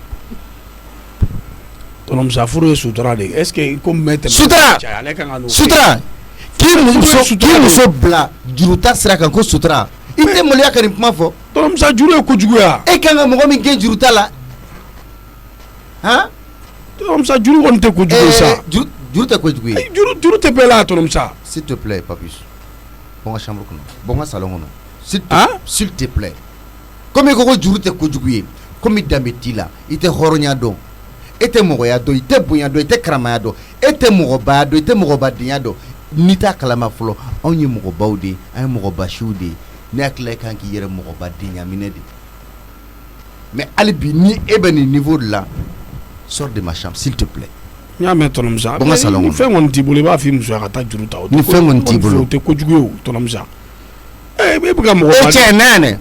Tonamsa furu ye sutura de est ce que ko mɛ tɛmɛ sutura k'i muso bila juruta sira kan ko sutura i tɛ maloya ka nin kuma fɔ Tonamsa juru ye kojugu ya e kan ka mɔgɔ min gɛn juruta la han Tonamsa juru kɔni tɛ kojugu ye sa juru tɛ kojugu ye juru tɛ bɛɛ la Tonamsa s'il te plaît Papis bɔ n ka chambre kɔnɔ bɔ n ka salon kɔnɔ s'il te plaît comme i ko ko juru tɛ kojugu ye comme danbe t'i la i tɛ hɔrɔnya dɔn e tɛ mɔgɔya dɔn i tɛ bonya dɔn i tɛ karamaya dɔn e tɛ mɔgɔbaya dɔn i tɛ mɔgɔbadenya dɔn n'i t'a kalama fɔlɔ anw ye mɔgɔbaw de ye an ye mɔgɔbasiw de ye ne hakili la e kan k'i yɛrɛ mɔgɔbadenya minɛ de mais hali bi ni e bɛ nin niveau de la sors de ma chambre s'il te plaît n y'a mɛn Tonamsa bɔ n ka salon ni fɛn kɔni t'i bolo i b'a fɔ i muso ye a ka taa juru ta ni fɛn kɔni t'i bolo o tɛ kojugu ye o Tonamsa e bɛ ka mɔgɔ e cɛ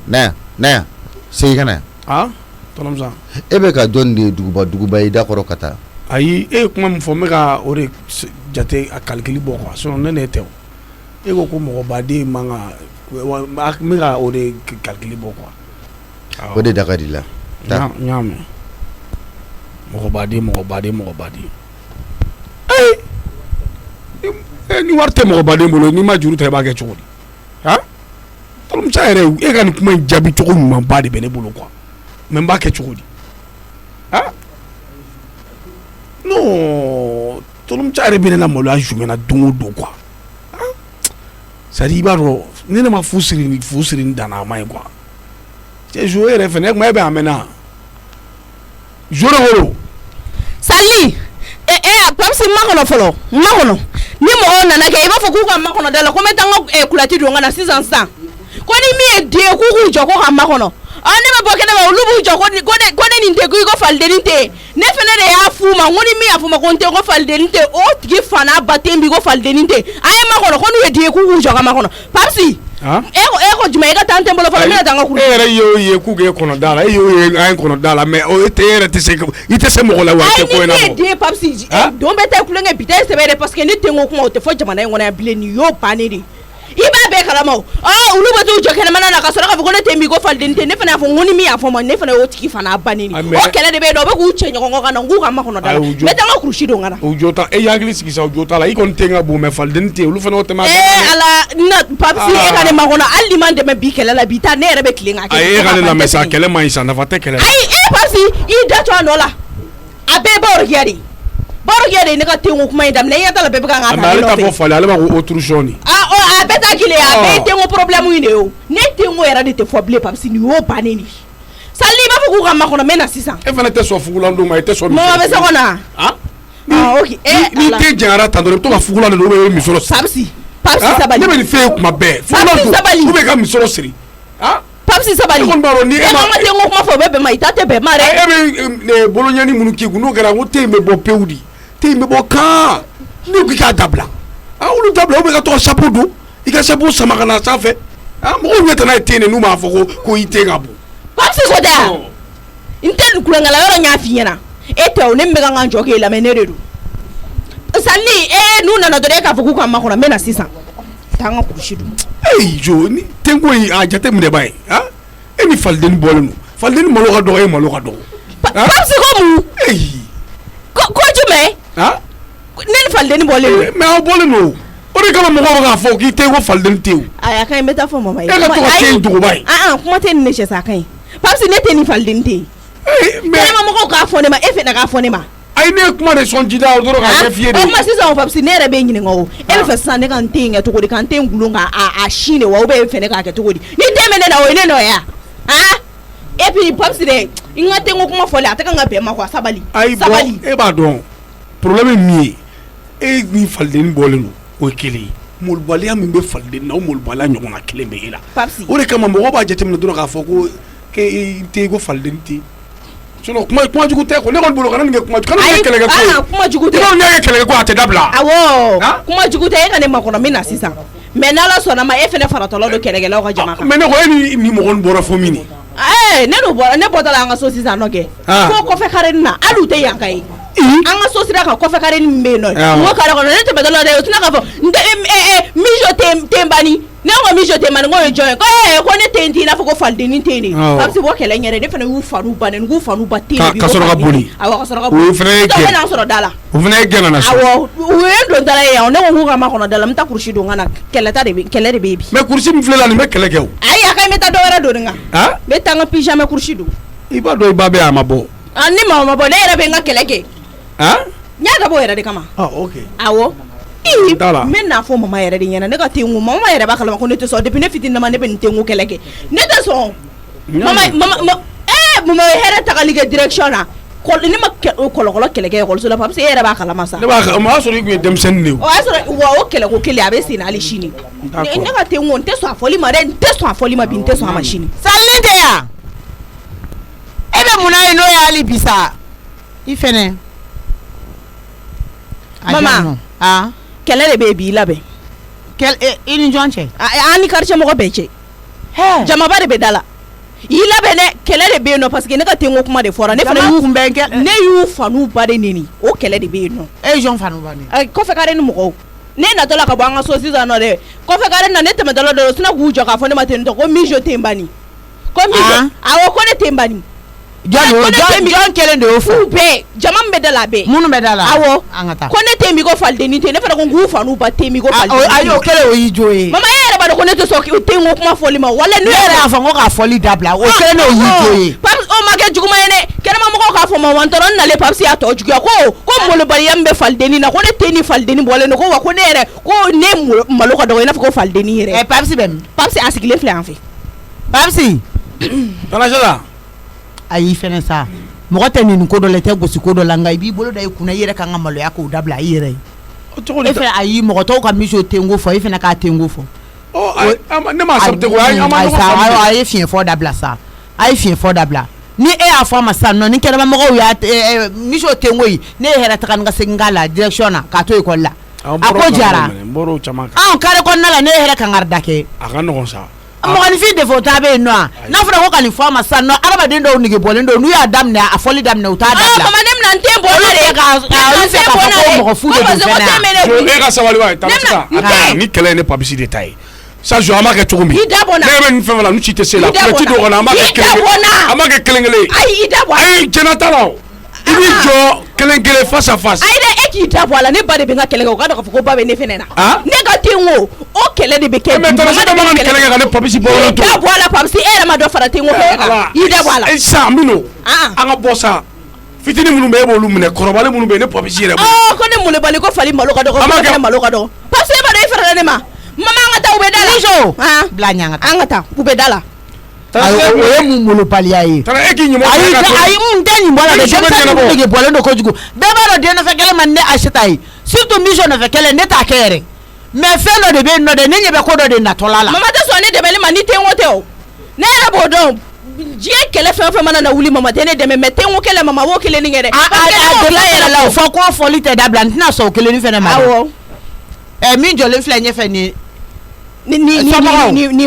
na yan segin ka na yan Tonamsa e bɛ ka jɔn de duguba i da kɔrɔ ka taa ayi e ye kuma min fɔ n bɛ ka o de jate a calcul bɔ quoi sinon ne tɛ o e ko ko mɔgɔbaden man ka n bɛ ka o de calcul bɔ quoi o de da ka di la n y'a mɛn mɔgɔbaden ni wari tɛ mɔgɔbaden bolo n'i ma juru ta i b'a kɛ cogo di Tonamsa yɛrɛ e ka nin kuma in jaabi cogo ɲumanba de bɛ ne bolo quoi mais n b'a kɛ cogo di non Tonamsa yɛrɛ bɛ ne la maloya jumɛn na don o don quoi c'est à dire i b'a dɔn ni ne ma fu siri ni danna a ma ye quoi cɛ joueur yɛrɛ fɛnɛ e kuma e bɛ a mɛn na joueur wolo Sali Papis makɔnɔ fɔlɔ makɔnɔ ni mɔgɔw nana kɛ i b'a fɔ k'u ka makɔnɔ da la ko n bɛ taa n ka kulati don n ka na sisan ko ni min ye den k'u k'u jɔ ko ka makɔnɔ ne bɛ bɔ kɛnɛ ma olu b'u jɔ ko ne nin tɛ ko i ko falideni tɛ ne fɛnɛ de y'a f'u ma ko ni min y'a f'u ma ko n tɛ ko falideni tɛ o tigi fa n'a ba den bi ko falideni tɛ an ye makɔnɔ ko n'u ye den k'u k'u jɔ ka makɔnɔ Papis e ko jumɛn i ka taa n tɛ n bolo fɔlɔ n bɛna taa n ka kulu e yɛrɛ y'o ye k'u k'e kɔnɔ da la e y'o ye an ye kɔnɔ da la mais o e yɛrɛ tɛ se i tɛ se mɔgɔ la wa tɛ ko in na bɔ den Papis don bɛ taa kulonkɛ bi ta ye sɛbɛn dɛ parce que ne tɛ n ko kuma o tɛ fɔ jamana in kɔnɔ yan bilen nin y'o bannen de i b'a bɛɛ kalama o olu bɛ t'u jɔ kɛnɛmana na ka sɔrɔ k'a fɔ ko ne tɛ min ko falideni tɛ ne fana y'a fɔ ko ni min y'a fɔ ma ne fana y'o tigi fana bannen o kɛlɛ de bɛ yen nɔ o bɛ k'u cɛ ɲɔgɔn kɔ ka na k'u ka makɔnɔ da la n bɛ taa n ka kurusi don ka na o jo ta e hakili sigi sa o jo ta la i kɔni tɛ n ka bon mais falideni tɛ olu fana o tɛmɛ ala Papis e ka ne makɔnɔ hali ni ma dɛmɛ bi kɛlɛ la bi ta ne yɛrɛ bɛ tilen ka kɛ e ka ne lamɛn sa kɛlɛ man ɲi sa nafa tɛ kɛlɛ la ayi Papis i da to a nɔ la a bɛɛ bawrokiya de bawrokiya de ne ka tenko kuma in daminɛ i ɲɛ t'a la bɛɛ bɛ kan ka ta ne nɔfɛ ale t'a fɔ falen ale b'a ko autrichon ni a bɛɛ t'a kelen a bɛɛ ye tenko problème in de ye o ne tenko yɛrɛ de tɛ fɔ bilen Papis nin y'o bannen de Sali i b'a fɔ k'u ka makɔnɔ n bɛ na sisan e fana tɛ sɔn fugulan don ma i tɛ sɔn mɔgɔ bɛ so kɔnɔ ok n'i tɛ janyara tan dɔrɔn i bɛ to ka fugulan de don ou bien i bɛ misɔrɔ siri Papis sabali ne bɛ nin fɛ ye kuma bɛɛ fugulan don ou bien i ka misɔrɔ siri Papis sabali e kɔni b'a dɔn ni e ma tenko kuma fɔ o bɛ bɛn ma i ta tɛ bɛn ma dɛ e bɛ boloɲɛni minnu k'i kun n'o kɛra ko te in bɛ bɔ pewu di te in bɛ bɔ kan n'u k'i k'a dabila olu dabila ou bien ka to ka chapeau don i ka chapeau sama ka na sanfɛ mɔgɔw ɲɛ tɛ n'a ye te nin n'u m'a fɔ ko i te ka bon Papis ko tɛ yan n tɛ nin kulonkɛ la yɔrɔ n y'a f'i ɲɛna e tɛ o ne min bɛ kan ka n jɔ k'e lamɛn ne de don Sali n'u nana dɔrɔn e k'a fɔ k'u ka makɔnɔ n bɛ na sisan taa an ka kurusi dun. Jo ni tenko in a jate minɛ ba ye e ni falideni bɔlen don falideni malo ka dɔgɔ e malo ka dɔgɔ. Papsi ko mun. Ko jumɛn. Ne ni falideni bɔlen don. Mais aw bɔlen don o de kama mɔgɔw bɛ k'a fɔ k'i tɛ ko falideni tɛ yen. Ayi a ka ɲi n bɛ taa fɔ mama ye. E ka to ka kɛ yen dogoba ye. Kuma tɛ nin ne cɛ sa a ka ɲi Papsi ne tɛ ni falideni tɛ yen. Kɛnɛma mɔgɔw k'a fɔ ne ma e fɛnɛ k'a fɔ ne ma. Ayi ne ye kuma de sɔn jida o dɔrɔn k'a kɛ fiyɛ de. O ma sisan o Papsi ne yɛrɛ bɛ ɲininka o e bɛ fɛ sisan ne ka n den kɛ cogo di ka n den gulon k'a sin de wa ou bien e fɛnɛ k'a kɛ cogo di ni den bɛ ne na o ye ne nɔ ye wa et puis Papsi dɛ n ka den ko kuma fɔli a tɛ kan ka bɛn ma quoi sabali. Ayi bɔn e b'a dɔn problème ye min ye e ni falideni bɔlen don o ye kelen ye molobaliya min bɛ falideni na o molobaliya ɲɔgɔnna kelen bɛ e la. Papsi o de kama mɔgɔw b'a jateminɛ dɔrɔn k'a fɔ ko k'e tɛ ko falideni tɛ sinon kuma jugu tɛ ko ne kɔni bolo kana nin kɛ kuma jugu kana nin kɛ kɛlɛkɛ ko ye kuma jugu tɛ i b'a nin kɛ kɛlɛkɛ ko a tɛ dabila. Awɔ kuma jugu tɛ e ka ne makɔnɔ min na sisan mais n'Ala sɔnna ma e fɛnɛ faratɔla don kɛlɛkɛlaw ka jama kan. Mais ne ko e ni mɔgɔ nin bɔra fɔ min ye. Ne bɔtɔ la an ka so sisan nɔ kɛ fo kɔfɛ kare nin na hali u tɛ yan ka ye an ka so sira kan kɔfɛ kare nin bɛ yen nɔ n ko kare kɔnɔ ne tɛmɛtɔ la dɛ o tɛna k'a fɔ mijo tɛ bani ne ko mijo tɛ bani n ko ye jɔn ye ko ne tɛ i n'a fɔ ko falideni tɛ ne Papsi bɔ kɛlɛ ɲɛrɛ ne fana y'u fanu ba ne k'u fanu ba tɛ ka sɔrɔ ka boli awɔ ka sɔrɔ ka boli o fana ye gɛn n'an sɔrɔ da la o fana ye gɛn na so awɔ u ye don da la yan ne ko k'u ka ma kɔnɔ da la n bɛ taa kurusi don ka na kɛlɛ de bɛ bi mais kurusi min filɛ la nin bɛ kɛlɛ kɛ o ayi a ka ɲi n bɛ taa dɔ wɛrɛ don nin kan n bɛ taa n ka pyjama kurusi don i b'a dɔn i ba bɛ a ma bɔ ni maa ma bɔ ne yɛrɛ bɛ n ka kɛlɛ kɛ n y'a dabɔ o yɛrɛ de kama awɔ n bɛ n'a fɔ mama yɛrɛ de ɲɛna ne ka ten ko mama yɛrɛ b'a kalama ko ne tɛ sɔn depuis ne fitinin ma ne bɛ nin ten ko kɛlɛ kɛ ne tɛ sɔn mama ye hɛrɛ tagali kɛ direction na ne ma kɔlɔkɔlɔ kɛlɛ kɛ ekɔliso la Papsi e yɛrɛ b'a kalama sa ne b'a kalama o y'a sɔrɔ i tun ye denmisɛnnin de ye o y'a sɔrɔ wa o kɛlɛ ko kelen a bɛ sen hali sini ne ka ten ko n tɛ sɔn a fɔli ma dɛ n tɛ sɔn a fɔli ma bi n tɛ sɔn a ma sini Salen tɛ yan e bɛ mun na ye n'o ye hali bi sa i fɛnɛ mama kɛlɛ de bɛ yen bi i labɛn i ni jɔn cɛ an ni quartier mɔgɔ bɛɛ cɛ jamaba de bɛ da la i labɛn dɛ kɛlɛ de bɛ yen nɔ parce que ne ka ten ko kuma de fɔra ne fana y'u fanu ba de neni o kɛlɛ de bɛ yen nɔ e ye jɔn fanu ba neni kɔfɛ kare ni mɔgɔw ne natɔ la ka bɔ an ka so sisan nɔ dɛ kɔfɛ kare na ne tɛmɛtɔ la dɔrɔn u tɛna k'u jɔ k'a fɔ ne ma ten tɔ ko mijo tɛ n bani ko mijo awɔ ko ne tɛ n bani jɔn kelen de y'o fɔ u bɛɛ jama min bɛ da la a bɛɛ minnu bɛ da la awɔ an ka taa ko ne tɛ mi ko falideni tɛ ne fana ko n k'u fanu ba tɛ mi ko falideni ayi o kɛlen o y'i jo ye mama e yɛrɛ b'a dɔn ko ne tɛ sɔn o tɛ n ko kuma fɔli ma wala ne yɛrɛ y'a fɔ ko k'a fɔli dabila o kɛlen o y'i jo ye o ma kɛ juguman ye dɛ kɛnɛma mɔgɔw k'a fɔ ma wa n tɔrɔ n nalen Papsi y'a tɔ juguya ko molobaliya min bɛ falideni na ko ne tɛ ni falideni bɔlen don ko wa ko ne yɛrɛ ko ne malo ka dɔgɔ i n'a fɔ ko falideni yɛrɛ Papsi bɛ min Papsi a sigilen filɛ yan fɛ Papsi ayi fɛnɛ sa mɔgɔ tɛ nin ko dɔ la i tɛ gosi ko dɔ la nka i b'i bolo da i kunna i yɛrɛ kan ka maloya k'o dabila i yɛrɛ ye e fɛnɛ ayi mɔgɔ tɔw ka miso tenko fɔ i fɛnɛ k'a tenko fɔ ne m'a sɔrɔ ten ko a ye fiɲɛ fɔ dabila sa a ye fiɲɛ fɔ dabila ni e y'a fɔ a ma sisan nɔ ni kɛnɛma mɔgɔw y'a miso tenko yi ne ye hɛrɛ taga ni ka segin k'a la direction na k'a to ekɔli la a ko jara kare kɔnɔna la ne ye hɛrɛ kankari kɛ a ka nɔgɔn sa mɔgɔninfin de fɔ o ta bɛ yen nɔ n'a fɔra ko ka nin fɔ a ma sisan nɔ adamaden dɔw nege bɔlen don n'u y'a daminɛ a fɔli daminɛ u t'a dabila mama ne bɛna n den bɔ na de olu fɛ k'a fɔ ko mɔgɔ fu de don fɛnɛ e ka sabali wa ni kɛlɛ ye ne Papsi de ta ye sa jo an b'a kɛ cogo min i da bɔ na ne bɛ nin fɛn la nu ci tɛ se la kulɛti dɔ kɔnɔ an b'a kɛ kelen kelen ayi i da bɔ ayi jɛnɛ t'a la i b'i jɔ kelen kelen face à face ayi dɛ e k'i da bɔ a la ne ba de bɛ n ka kɛlɛ kɛ o ka dɔn k'a fɔ ko ba bɛ ne fɛnɛ na ne ka den wo o kɛlɛ de bɛ kɛ mais tɔnɔ dɔ man ka kɛlɛ kɛ ka ne Papsi bɔ yɔrɔ to i da bɔ a la Papsi e yɛrɛ ma dɔ fara ten ko kɛlɛ kan i da bɔ a la sa minnu an ka bɔ sa fitinin minnu bɛ e b'olu minɛ kɔrɔbalen minnu bɛ yen ne Papsi yɛrɛ bolo ko ne mulebali ko fali malo ka dɔgɔ ko ne malo ka dɔgɔ Papsi e ba dɔn e fɛrɛ ne ma mama an ka taa u bɛ da la bila ɲɛ an ka taa u bɛ da la o ye mun molobaliya ye e k'i ɲuman ayi n tɛ nin bɔ la dɛ denmisɛnnin nege bɔlen don kojugu bɛɛ b'a dɔn den nɔfɛ kɛlɛ man ne Asita ye surtout miso nɔfɛ kɛlɛ ne t'a kɛ yɛrɛ mais fɛn dɔ de bɛ yen nɔ dɛ ne ɲɛ bɛ ko dɔ de natɔla la mama tɛ sɔn ne dɛmɛli ma ni ten ko tɛ o ne yɛrɛ b'o dɔn diɲɛ kɛlɛ fɛn o fɛn mana na wuli mama tɛ ne dɛmɛ mais ten ko kɛlɛ mama b'o kelen ni kɛ dɛ a donna yɛrɛ la o fɔ ko fɔli tɛ dabila n tɛna sɔn o kelen ni fɛnɛ ma awɔ min jɔlen filɛ ɲɛfɛ ni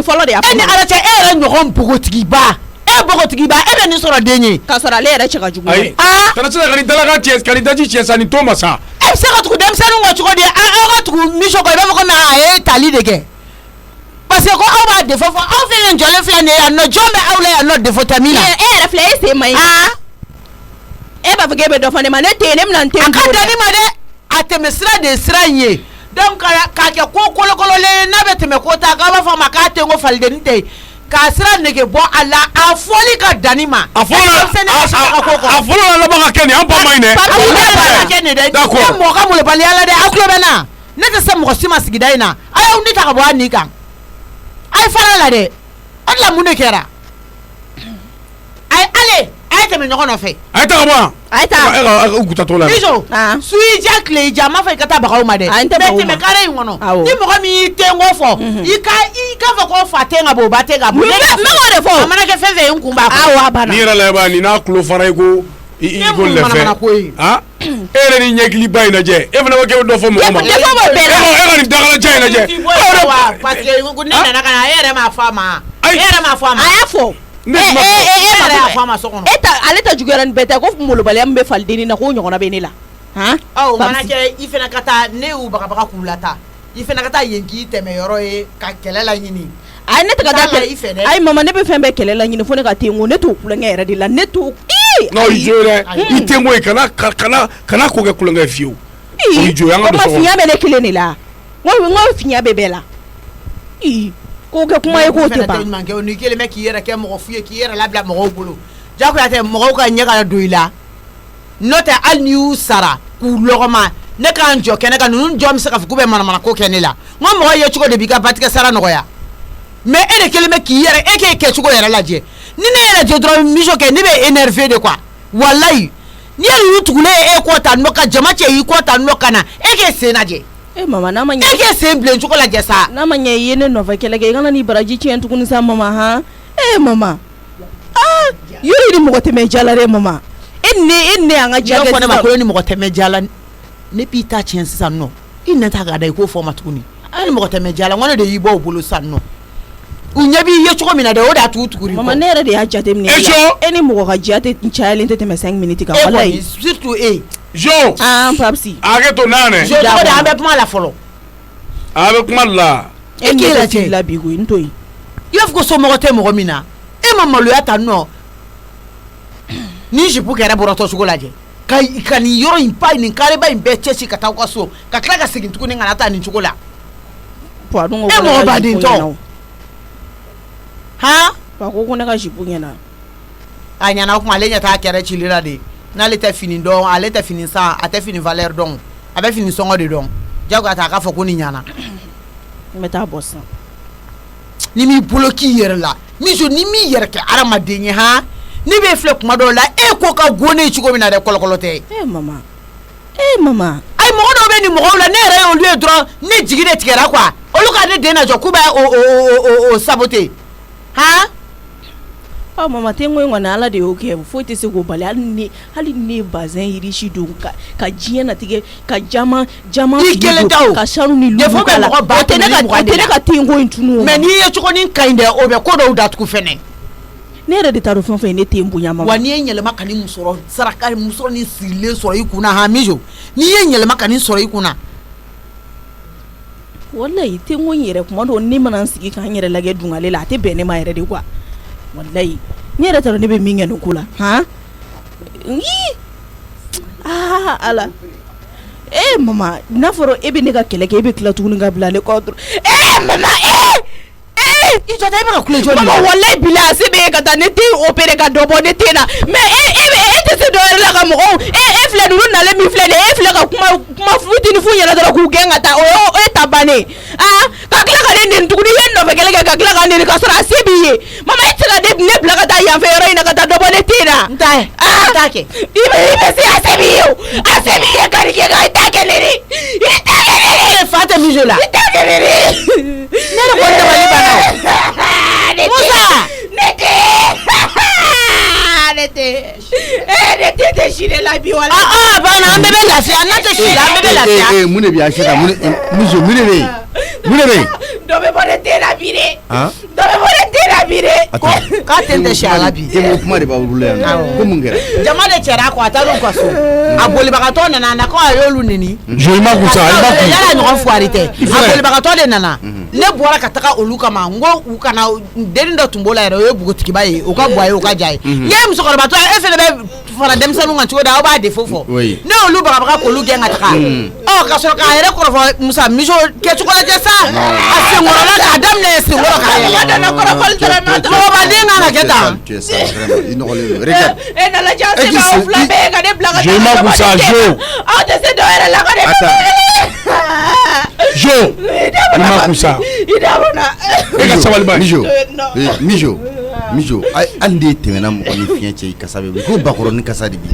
fɔlɔ de y'a fɔ ni ala cɛ e yɛrɛ ɲɔgɔn bogotigiba e bogotigiba e bɛ nin sɔrɔ den ye k'a sɔrɔ ale yɛrɛ cɛ ka jugu ayi kana se ka nin dalakan cɛ ka nin daji cɛ sa nin to ma sa e bɛ se ka tugu denmisɛnninw kɔ cogo di aw ka tugu miso kɔ i b'a fɔ ko a ye tali de kɛ parce que ko aw b'a défaut fɔ aw fɛnɛ jɔlen filɛ nin ye yan nɔ jɔn bɛ aw la yan nɔ défaut ta min na e yɛrɛ filɛ e sen man ɲi e b'a fɔ k'e bɛ dɔ fɔ ne ma ne tɛ yen ne bɛna n tɛ a ka da ne ma dɛ a tɛmɛ sira de ye sira in ye donc k'a kɛ ko kolokololen n'a bɛ tɛmɛ ko ta k'a b'a fɔ a ma k'a tɛ n ko falideni tɛ yen k'a sira nege bɔ a la a fɔli ka danni ma a fɔlɔ la laban ka kɛ nin an ba ma ɲi dɛ ka kɛ nin dɛ ne mɔgɔ ka molobaliya la dɛ aw tulo bɛ n na ne tɛ se mɔgɔ si ma sigida in na a y'aw ni ta ka bɔ a ni kan a ye fara la dɛ o de la mun de kɛra a ye ale a ye tɛmɛ ɲɔgɔn nɔfɛ a ye taa ka bɔ yan a ye taa u kutatɔ la biso su i ja tile i ja n m'a fɔ i ka taa bagaw ma dɛ a n tɛ bagaw ma tɛmɛ kare in kɔnɔ awɔ ni mɔgɔ min y'i ten ko fɔ i ka fɔ ko fa tɛ n ka bɔ o ba tɛ ka bɔ n b'o de fɔ a mana kɛ fɛn fɛn ye n kun b'a kɔnɔ awɔ a banna n'i yɛrɛ lajɛ nin n'a tulo fara i ko i ko lɛfɛ han e yɛrɛ ni ɲɛkiliba in lajɛ e fana bɛ kɛ dɔ fɔ mɔgɔ ma b'o bɛɛ la e ka nin dakalajan in lajɛ parce que ne nana ka na e yɛrɛ m'a fɔ a ma e yɛrɛ m'a fɔ a ma a y'a fɔ e yɛrɛ y'a fɔ a ma so kɔnɔ ale ta juguyara nin bɛɛ ta ko molobaliya min bɛ falideni na k'o ɲɔgɔnna bɛ ne la han o mana kɛ i fana ka taa ne y'u bagabaga k'u lata i fana ka taa yen k'i tɛmɛ yɔrɔ ye ka kɛlɛ la ɲini ayi ne tɛ ka taa i fɛ dɛ ayi mama ne bɛ fɛn bɛɛ kɛlɛ la ɲini fo ne ka ten ko ne t'o kulonkɛ yɛrɛ de la ne t'o non i jo dɛ i tɛ bɔ yen kana ko kɛ kulonkɛ fiyewu o i jo an ka don so kɔnɔ fiɲɛ bɛ ne kelen de la n ko fiɲɛ bɛ bɛɛ la k'o kɛ kuma ye k'o tɛ ban n'i kelen bɛ k'i yɛrɛ kɛ mɔgɔ fu ye k'i yɛrɛ labila mɔgɔw bolo jagoya tɛ mɔgɔw ka ɲɛ kana don i la n'o tɛ hali n'i y'u sara k'u lɔgɔma ne k'an jɔ kɛnɛ kan ninnu jɔn bɛ se ka fɔ k'u bɛ manamana ko kɛ ne la n ko mɔgɔ ye cogo de b'i ka batigɛ sara nɔgɔya mais e de kelen bɛ k'i yɛrɛ e k'e kɛcogo yɛrɛ lajɛ ni ne yɛrɛ jɔ dɔrɔn mission kɛ ne bɛ énervé de quoi walayi n'i ye ninnu tugulen ye e kɔ ta nɔ ka jama cɛ y'i kɔ ta nɔ ka na e k'e sen lajɛ mama n'a ma ɲɛ e k'e sen bilen cogo lajɛ sa n'a ma ɲɛ i ye ne nɔfɛ kɛlɛ kɛ i kana ni baraji tiɲɛ tuguni sa mama han mama yɔrɔ ni mɔgɔ tɛmɛ jala dɛ mama e ne y'an ka diya kɛ sisan ne ma ko ni mɔgɔ tɛmɛ jala ne b'i ta tiɲɛ sisan nɔ i na ta k'a da i k'o fɔ ma tuguni ni mɔgɔ tɛmɛ jala n ko ne de y'i bɔ o bolo sisan nɔ u ɲɛ b'i ye cogo min na dɛ o de y'a tugu tuguri mama ne yɛrɛ de y'a jateminɛ e ni mɔgɔ ka diya cayalen tɛ tɛmɛ 5 minutes kan walayi surtout e jo papsi hakɛ to n'a nɛ jo cogo de an bɛ kuma la fɔlɔ a bɛ kuma la e k'i lajɛ la bi koyi n to yen i b'a fɔ ko somɔgɔ tɛ mɔgɔ min na e ma maloya ta nɔ ni jipu kɛra bɔrɔtɔ sugu lajɛ ka nin yɔrɔ in ba nin kareba in bɛɛ cɛci ka taa aw ka so ka tila ka segin tuguni ka na taa nin cogo la e mɔgɔ baden tɔ han fa ko ne ka jipu ɲɛna a ɲɛna o kuma ale ɲɛ t'a kɛrɛ cili la de n'ale tɛ fini dɔn ale tɛ fini san a tɛ fini valeur dɔn a bɛ fini sɔngɔ de dɔn jagoya t'a k'a fɔ ko nin ɲɛna n bɛ taa bɔ sisan ni m'i bolo k'i yɛrɛ la miso ni m'i yɛrɛ kɛ hadamaden ye han ni bɛ filɛ kuma dɔw la e ko ka go ne cogo min na dɛ kɔlɔkɔlɔ tɛ mama ayi mɔgɔ dɔw bɛ nin mɔgɔw la ne yɛrɛ y'olu ye dɔrɔn ne jigi de tigɛra quoi olu ka ne den lajɔ k'u bɛ o saboter han mama te ŋo ŋɔni ala de y'o kɛ foyi tɛ se k'o bali hali ne ye bazin yirisi don ka diɲɛ natigɛ ka jama i kelen ta o ka sanu ni lugu k'a la o tɛ ne ka ten ko in tunu mais n'i ye cogonin ka ɲi dɛ o bɛ ko dɔw datugu fɛnɛ ne yɛrɛ de taa dɔn fɛn fɛn ne ten bonya mama wa n'i ye yɛlɛma ka nin musɔrɔ saraka musɔrɔ ni sirilen sɔrɔ i kunna han mijo n'i ye yɛlɛma ka nin sɔrɔ i kunna wallahi te ŋo in yɛrɛ kuma dɔw ne mana n sigi k'an yɛrɛ lajɛ dungale la a tɛ bɛn ne ma yɛrɛ de quoi wallahi ne yɛrɛ t'a dɔn ne bɛ min kɛ nin ko la han ala mama n'a fɔra e bɛ ne ka kɛlɛ kɛ e bɛ tila tuguni ka bila ale kɔ dɔrɔn mama i jɔta e bɛ ka kule jɔn mama wallahi bila a se bɛ e ka taa ne den opéré ka dɔ bɔ ne den na mais e tɛ se dɔ wɛrɛ la ka mɔgɔw e filɛ ninnu nalen min filɛ nin ye e filɛ ka kuma fitinin f'u ɲɛna dɔrɔn k'u gɛn ka taa o ye ta bannen ka tila ka ne neni tuguni i ye nɔfɛ kɛlɛ kɛ ka tila ka neni ka sɔrɔ a se b'i ye mama e tɛ se ka ne bila ka taa yanfɛ yɔrɔ in na ka taa dɔ bɔ ne den na n t'a kɛ i bɛ se a se b'i ye o a se b'i ye ka nin kɛ i t'a kɛ neni i t'a kɛ neni fa tɛ mijo la i t'a kɛ neni ne de ko dabali banna Musa ne tɛ si de la bi wala bana an bɛɛ bɛ lafiya n'a tɛ si la an bɛɛ bɛ lafiya mun de bɛ yan Seka mun de bɛ yen dɔ bɛ bɔ ne den na bi de dɔ bɛ bɔ ne den na bi de k'a tɛ tɛ si a la bi den ko kuma de b'a bolo yan ko mun kɛra jama de cɛra a kɔ a taara u ka so a bolibagatɔ nana a na ko a y'olu neni jo i ma kun sa i ma kun yala ɲɔgɔn fuwari tɛ a bolibagatɔ de nana ne bɔra ka taga olu kama n ko u kana den dɔ tun b'o la yɛrɛ o ye bugotigiba ye o ka bɔ a ye o ka ja ye n'i ye musokɔrɔbatɔ ye e fɛnɛ bɛ fara denmisɛnninw kan cogo di aw b'a defo fɔ ne olu bagabaga k'olu gɛn ka taga ka sɔrɔ k'a yɛrɛ kɔrɔfɔ Musa Mijo kɛcogo lajɛ sa a senkɔrɔla k'a daminɛ senkɔrɔ k'a yɛlɛ mɔgɔbaden kan ka kɛ tan e nana diya se k'aw fila bɛɛ ka ne bila ka Jo ma kusa Jo aw tɛ se dɔ yɛrɛ la ka ne Jo i ma kusa e ka sabali ba Mijo hali de tɛmɛna mɔgɔ ni fiɲɛ cɛ i kasa bɛ wuli ko bakɔrɔni kasa de bi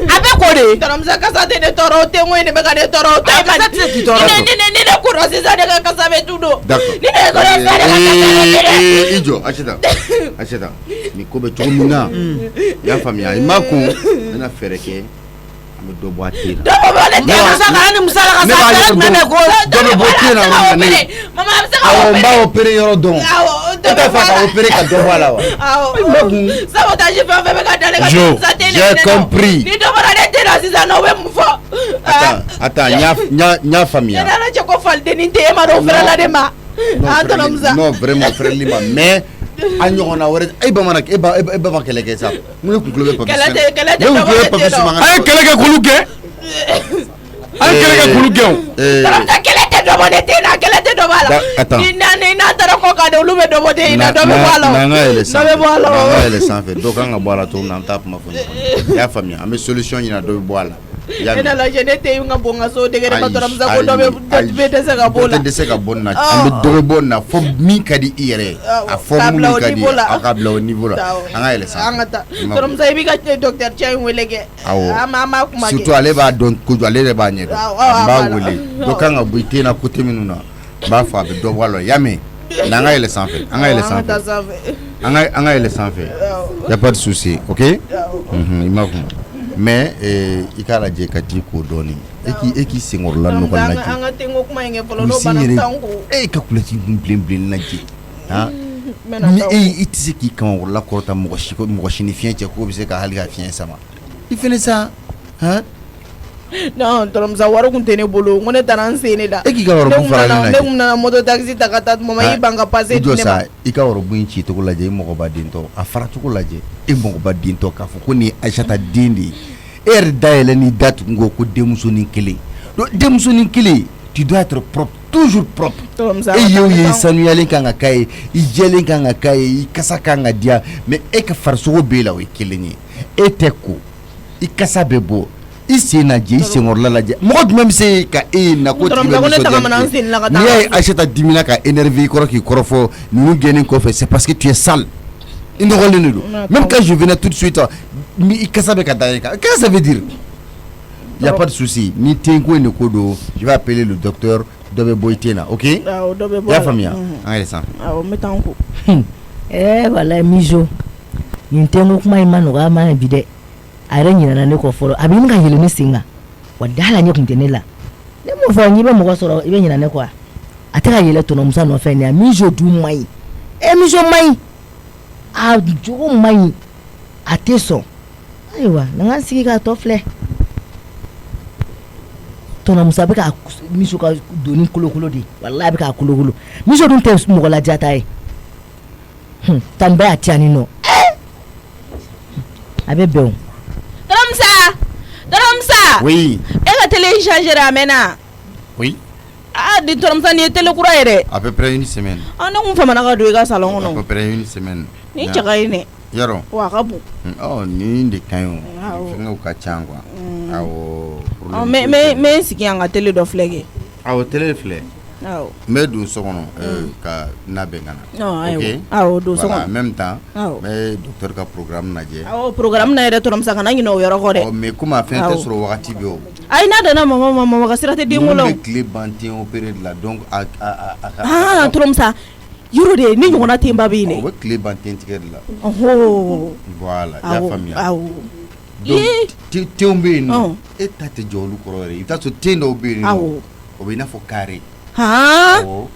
a bɛ ko de Tɔnɔmusa kasa tɛ ne tɔɔrɔ o tɛ ŋo ye ne bɛ ka ne tɔɔrɔ o tɛ kasa tɛ k'i tɔɔrɔ ni ne kura sisan ne ka kasa bɛ tu don d'accord ni ne kura sisan ne ka kasa bɛ tu don i jɔ Acheta ni ko bɛ cogo min na i y'a faamuya i ma kun n bɛna fɛɛrɛ kɛ an bɛ dɔ bɔ a te la Musa kana ni Musa la ka sa fɛrɛ jumɛn bɛ ko dɔ bɛ bɔ te la yɔrɔ min na ne mama a bɛ se ka awɔ n b'a opéré yɔrɔ dɔn e t'a fɛ ka opéré ka dɔ bɔ a la wa sabotage fɛn fɛn bɛ ka da ne ka Jo, Musa tɛ ne j'ai minɛ compris. ni dɔ bɔra ne tɛ la sisan nɔ o bɛ mun fɔ attends n y'a faamuya ne nana cɛ ko falideni tɛ e ma n'o fɛrɛ la de ma Tɔnɔmusa non vraiment fɛrɛli ma mais a ɲɔgɔnna wɛrɛ e ba ma kɛlɛ kɛ sa mun ye kunkolo bɛ Papis kɛlɛ tɛ ne kun kɛlɛ Papis mankan a ye kɛlɛ kɛ k'olu gɛn a ye kɛlɛ kɛ k'olu gɛn Tɔnɔmusa kɛlɛ tɛ dɔ bɔ ne tɛ na kɛlɛ tɛ dɔ bɔ a la attends ni n'a taara kɔ ka de olu bɛ dɔ bɔ den in na dɔ bɛ bɔ a la n'an ka yɛlɛ dɔ bɛ bɔ a la yɛlɛ sanfɛ dɔ kan ka bɔ a la cogo min na an t'a kuma fɔ ɲɔgɔn i y'a faamuya an bɛ solution ɲini dɔ bɛ bɔ a la e na lajɛ ne tɛ ka bɔ n ka so degere ma Tɔnɔmusa ko dɔ bɛ dɛsɛ ka bɔ o la dɔ tɛ dɛsɛ ka bɔ nin na an bɛ dɔ bɛ bɔ nin na fɔ min ka di i yɛrɛ ye a fɔ mun ka di a ka bila o niveau la an ka yɛlɛ sanfɛ an ka taa Tɔnɔmusa i b'i ka docteur cɛ in wele kɛ an m'a kuma kɛ surtout ale b'a dɔn kojugu ale yɛrɛ b'a ɲɛ dɔn an b'a wele dɔ kan ka bɔ i tɛ na côté minnu na n b'a fɔ a bɛ dɔ bɔ a la y'a mɛn n'an ka yɛlɛ sanfɛ an ka yɛlɛ sanfɛ an ka yɛlɛ sanfɛ y a pas de souci ok i ma kuma mais i k'a lajɛ ka t'i ko dɔɔnin e k'i senkɔrɔla nɔgɔ lajɛ an ka tenko kuma in kɛ fɔlɔ n'o bana t'anw ko e ka kulɛti bilen lajɛ ni i tɛ se k'i kamakɔrɔla kɔrɔta mɔgɔ si ni fiɲɛ cɛ k'o bɛ se ka hali ka fiɲɛ sama i fɛnɛ sa non Tɔnɔmusa wari kun tɛ ne bolo n ko ne taara n sen ne da e k'i ka waribu fara ne ne kun nana moto taxi ta ka taa mama i ban ka passer di ne ma i ka waribu in ci cogo lajɛ i mɔgɔba dentɔ a fara cogo lajɛ e mɔgɔba dentɔ k'a fɔ ko nin ye Aïssata den de ye e yɛrɛ dayɛlɛ n'i da tugun ko denmusonin kelen donc denmusonin kelen tu dois être propre toujours propre e y'o ye i sanuyalen kan ka k'a ye i jɛlen kan ka k'a ye i kasa kan ka diya mais e ka farisogo b'e la o ye kelen ye e tɛ ko i kasa bɛ bɔ i sen lajɛ i senkɔrɔla lajɛ mɔgɔ jumɛn bɛ se ka e na ko tigi bɛ nisɔndiya n'i y'a ye Aïssata dimina ka énervé i kɔrɔ k'i kɔrɔfɔ ninnu gɛnnen kɔfɛ c'est parce que tu es sale i nɔgɔlen de don même quand je venais tout de suite i kasa bɛ ka da e kan qu'est-ce que ça veut dire il y a pas de souci ni ten ko in de ko don je vais appeler le docteur dɔ bɛ bɔ i ten na ok i y'a faamuya an yɛrɛ sanfɛ awɔ n bɛ taa n ko walayi Mijo nin tenko kuma in ma nɔgɔya ma bi dɛ a yɛrɛ ɲinɛna ne kɔ fɔlɔ a bɛ ɲini ka yɛlɛ ne sen kan wa da la ɲɛ kun tɛ ne la ne m'o fɔ n'i bɛ mɔgɔ sɔrɔ i bɛ ɲinɛ ne kɔ a tɛ ka yɛlɛ Tɔnɔmusa nɔfɛ ne Mijo dun man ɲi Mijo man ɲi a jogo man ɲi a tɛ sɔn ayiwa na n ka sigi k'a tɔ filɛ Tɔnɔmusa bɛ ka Mijo ka doni kolokolo de walayi a bɛ k'a kolokolo Mijo dun tɛ mɔgɔ lajata ye tan bɛɛ a tiyani nɔ a bɛ bɛn o. Tɔnɔmusa oui e ka télé changer a mɛnna oui di Tɔnɔmusa nin ye télé kura ye dɛ à peu près une semaine ne kun famana ka don i ka salon à kɔnɔ peu près une semaine ni cɛ ka ɲi dɛ yɔrɔ wa a ka bon nin de ka ɲi o fɛngɛw ka ca quoi awɔ n bɛ sigi yan ka télé dɔ filɛ kɛ awɔ télé filɛ awɔ n bɛ don so kɔnɔ ka labɛn ka na ok awɔ don so voilà en kɔnɔ même temps awɔ n bɛ docteur ka programme lajɛ awɔ programme na yɛrɛ Tɔnɔmusa kana ɲinɛ o yɔrɔ kɔ dɛ mais comme a fɛn tɛ sɔrɔ wagati bɛ o ayi n'a danna mama ka sira tɛ den ko la o bɛ tile ban ten opéré de la donc a Tɔnɔmusa yɔrɔ de ni ɲɔgɔnna tenba bɛ yen dɛ o bɛ tile ban ten tigɛ de la voilà i y'a faamuya awɔ donc tenw bɛ yen nɔ e ta tɛ jɔ olu kɔrɔ yɛrɛ i bɛ taa sɔrɔ ten dɔw bɛ yen nɔ o bɛ i n'a fɔ carré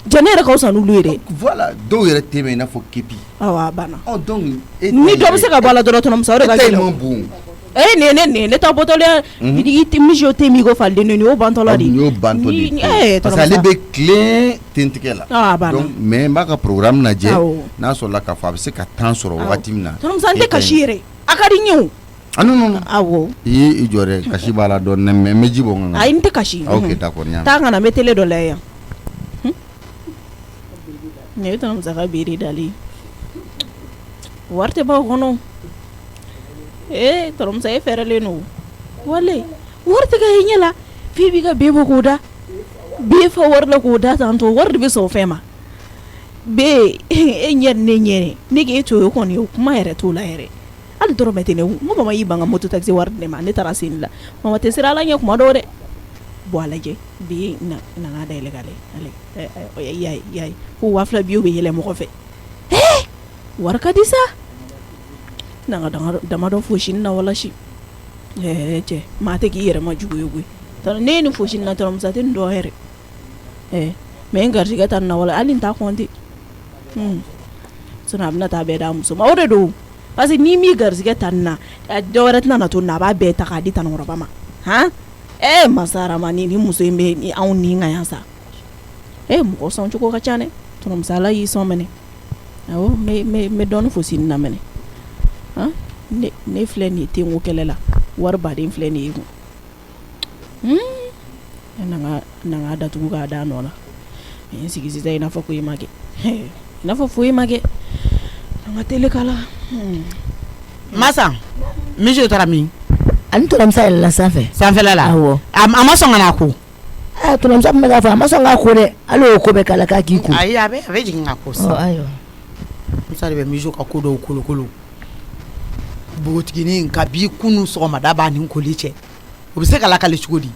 jɛnɛ yɛrɛ ka fisa n'olu ye dɛ voilà dɔw yɛrɛ te bɛ i n'a fɔ kepi awɔ a banna donc ni dɔ bɛ se ka bɔ a la dɔrɔn Tɔnɔmusa o de ka gɛlɛn tellement bon ne ta bɔtɔla i ti mijo te mi ko falden ni o bantɔla de y'o bantɔli parce que ale bɛ tilen tentigɛ la donc mais n b'a ka programme lajɛ n'a sɔrɔla k'a fɔ a bɛ se ka temps sɔrɔ wagati min na tonton n tɛ kasi yɛrɛ a ka di n ye o non awɔ i jɔ dɛ kasi b'a la dɔɔni mais n bɛ ji bɔ n kan ayi n tɛ kasi ok d'accord n y'a mɛn taa kana n bɛ télé dɔ lajɛ yan ne ye tonton Musa ka biiri dali wari tɛ bɔ o kɔnɔ tonton Musa e fɛrɛlen don wale wari tɛ ka ye ɲɛ la f'i b'i ka bee bɔ k'o da bee fa wari la k'o da tan tɔ wari de bɛ sɔn o fɛn ma bee e ɲɛ ni ne ɲɛ ne k'e to ye kɔni o kuma yɛrɛ t'o la yɛrɛ hali dɔrɔmɛ tɛ ne kun n ko mama y'i ban ka moto taxi wari di ne ma ne taara seni la mama tɛ siran ala ɲɛ kuma dɔw dɛ bɔn a lajɛ bi na n'a dayɛlɛ k'ale yayi ko 2000 biw bɛ yɛlɛ mɔgɔ fɛ wari ka di sa n'an ka damadɔ fosi na walasi cɛ maa tɛ k'i yɛrɛ ma jugu ye koyi ne ye nin fosi na tonton Musa tɛ nin dɔn yɛrɛ mais n garijɛgɛ ta nin na wala hali n t'a compter sinon a bɛna taa bɛɛ d'a muso ma o de don parce que n'i m'i garijɛgɛ ta nin na dɔ wɛrɛ tɛna na to nin na a b'a bɛɛ ta k'a di tanukɔrɔba ma masarama ni muso in bɛ ni anw ni ka yan sa mɔgɔ sɔn cogo ka ca dɛ tonton Musa ala y'i sɔn minɛ awɔ n bɛ dɔɔni fosi nin na minɛ ne filɛ nin ye tenko kɛlɛ la wari baden filɛ nin ye kun na ka datugu k'a da nɔ la n sigi sisan i n'a fɔ ko i ma kɛ i n'a fɔ foyi ma kɛ an ka télé kala Masa mijo taara min ani tonton Musa yɛlɛla sanfɛla la awɔ a ma sɔn ka na ko tonton Musa bɛ k'a fɔ a ma sɔn k'a ko dɛ hali o ko bɛ k'a la k'a k'i ko ayi a bɛ jigin ka ko sisan ayiwa Musa de bɛ mijo ka ko dɔw kolokolo bogotiginin ka bi kunu sɔgɔmada b'a ni koli cɛ o bɛ se ka lakale cogo di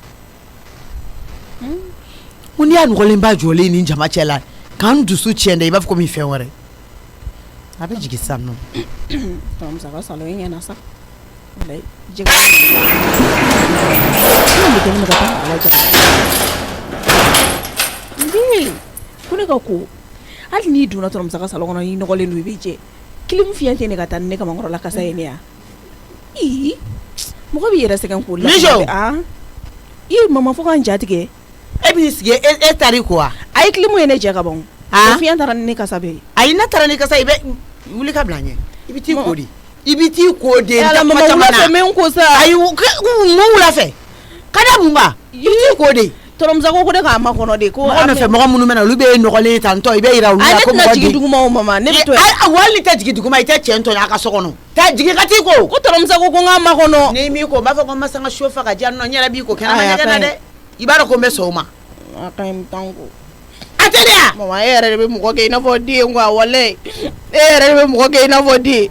ko n'i y'a nɔgɔlenba jɔlen ni jama cɛ la k'an dusu tiɲɛ dɛ i b'a fɔ ko min fɛn wɛrɛ a bɛ jigin sisan nɔ tonton Musa ka salon in ɲɛna sa ko ne ka ko hali n'i donna tonton Musa ka salon kɔnɔ n'i nɔgɔlen don i bɛ jɛ kilimu fiɲɛ tɛ ne ka taa ni ne ka mankɔrɔla kasa ye ne ya mɔgɔ b'i yɛrɛ sɛgɛn k'o la i mama fo k'an jatigɛ e b'i sigi e taar'i ko wa a ye kilimu ye ne jɛ ka ban o fiɲɛ taara ni ne kasa bɛ ye ayi ne taara ni kasa i bɛ wuli ka bila n ɲɛ i bɛ t'i ko de i bɛ t'i ko de ala mama wula fɛ n bɛ n ko sa ayi mun wula fɛ ka da mun ba i bɛ t'i ko de tonton Musa ko ne k'a makɔnɔ de ko mɔgɔ nɔfɛ mɔgɔ minnu bɛna olu bɛ nɔgɔlen tan tɔ i bɛ yira olu la ko mɔgɔ ne tɛna jigin duguma o mama ne bɛ to yan wali tɛ jigin duguma i tɛ cɛ tɔ a ka so kɔnɔ taa jigin ka t'i ko tonton Musa ko n k'a makɔnɔ n'i m'i ko n b'a fɔ ko n ma san ka sofa ka diyan nɔ n yɛrɛ b'i ko kɛnɛma ɲɛgɛn na dɛ i b'a dɔn ko n bɛ sɔn o ma a ka ɲi tan ko a tɛ de ya mama e yɛrɛ de bɛ mɔgɔ kɛ i n'a fɔ den quoi walayi e yɛrɛ de bɛ mɔgɔ kɛ i n'a fɔ den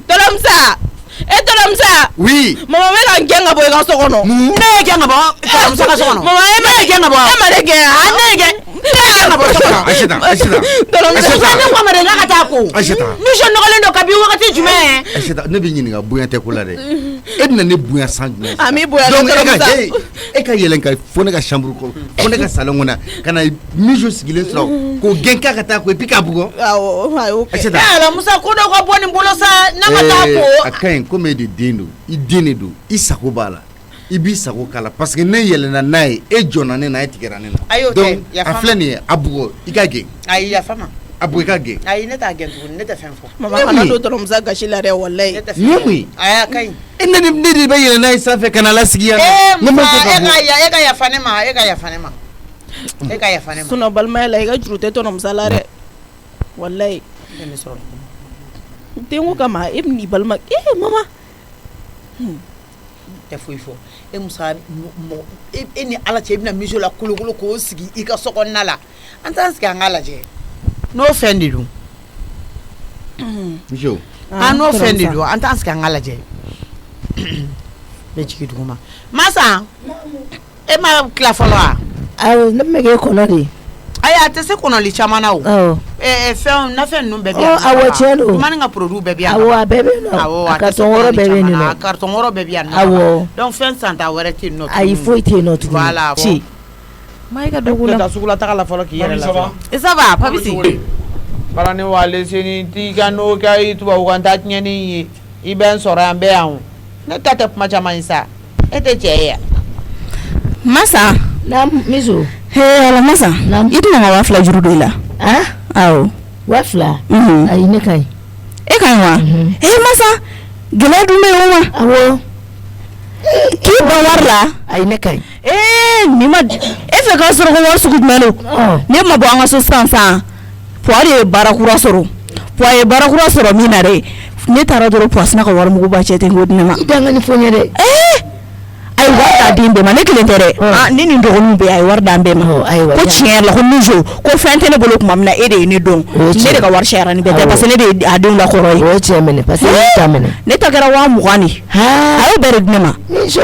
tonton Musa tonton Musa oui mama bɛ ka n gɛn ka bɔ i ka so kɔnɔ ne ye gɛn ka bɔ tonton Musa ka so kɔnɔ mama e ma ne ye gɛn ka bɔ e ma ne gɛn ne ye gɛn ka bɔ so kɔnɔ Aïssata tonton Musa ne ko ma de n ka taa ko Aïssata mijo nɔgɔlen don kabi wagati jumɛn Aïssata ne bɛ ɲininka bonya tɛ ko la dɛ e bɛna ne bonya san jumɛn a m'i bonya donc tonton Musa e ka yɛlɛn ka fɔ ne ka chambre kɔnɔ fɔ ne ka salon kɔnɔ ka na mijo sigilen sɔrɔ k'o gɛn k'a ka taa ko et puis k'a bugɔ awɔ a y'o kɛ Aïssata ala Musa ko dɔ ka bɔ nin bolo sa n'a ma taa ko a ka ɲi komi e de den don i den de don i sago b'a la i b'i sago k'a la parce que ne yɛlɛnna n'a ye e jɔnna ne na e tigɛra ne na ayi o tɛ donc yafa a filɛ nin ye a bugɔ i ka gɛn ayi yafa ma a bugɔ i ka gɛn ayi ne t'a gɛn tuguni ne tɛ fɛn fɔ mama kana don tonton Musa gasi la dɛ walayi ne tɛ ni fɛn mun ye ayi a ka ɲi ne de bɛ yɛlɛn n'a ye sanfɛ ka na lasigi yan nɔ. Musa e ka yafa ne ma e ka yafa ne ma e ka yafa ne ma sinon balimaya la i ka juru tɛ tonton Musa la dɛ walayi den ko kama e bɛ n'i balima mama tɛ foyi fɔ e Musa e ni ala cɛ i bɛna mijo la kolokolo k'o sigi i ka so kɔnɔna la an t'an sigi an k'a lajɛ n'o fɛn de don mijo n'o fɛn de don an t'an sigi an k'a lajɛ bɛ jigin duguma Masa e ma tila fɔlɔ wa awɔ ne bɛ k'e kɔnɔ de ayi a tɛ se kɔnɔli caman na o fɛn nafɛn ninnu bɛɛ bɛ yan awɔ tiɲɛ don tumani ka produit bɛɛ bɛ yan awɔ a bɛɛ bɛ yen nɔ a carton wɔɔrɔ bɛɛ bɛ yen nɔ a carton wɔɔrɔ bɛɛ bɛ yan nɔ awɔ donc fɛn santa wɛrɛ tɛ yen nɔ ayi foyi tɛ yen nɔ tuguni voilà ci maa i ka dɔ k'u la taa sugula taga la fɔlɔ k'i yɛrɛ lafiya ça va Papisi bara ni wale seni ti ka n'o kɛ i tubabu kan ta tiɲɛni ye i bɛ n sɔrɔ yan n bɛ yan o ne ta tɛ kuma caman ye sa e tɛ cɛ ye masa na miso ala masa i tɛna ka 2 juru don i la awɔ 2 ayi ne ka ɲi e ka ɲi wa masa gɛlɛya dun bɛ yen o ma awɔ k'i ban wari la ayi ne ka ɲi ni ma e fɛ k'a sɔrɔ ko wari sugu jumɛn don ne ma bɔ an ka so sisan puwa de ye baara kura sɔrɔ puwa ye baara kura sɔrɔ min na dɛ ne taara dɔrɔn puwa sina ka wari mugu ba cɛ ten k'o di ne ma i da n ka ni fɔ n ye dɛ ayi wari d'a den bɛɛ ma ne kelen tɛ dɛ ne ni dɔgɔninw bɛɛ a ye wari d'an bɛɛ ma ko tiɲɛ yɛrɛ la ko Mijo ko fɛn tɛ ne bolo tuma min na e de ye ne dɔn ne de ka wari cayara ni bɛɛ tɛ parce que ne de ye a denw lakɔrɔ ye o ye tiɲɛ minɛ parce que ne t'a minɛ ne ta kɛra 20,000 de a y'o bɛɛ de di ne ma Mijo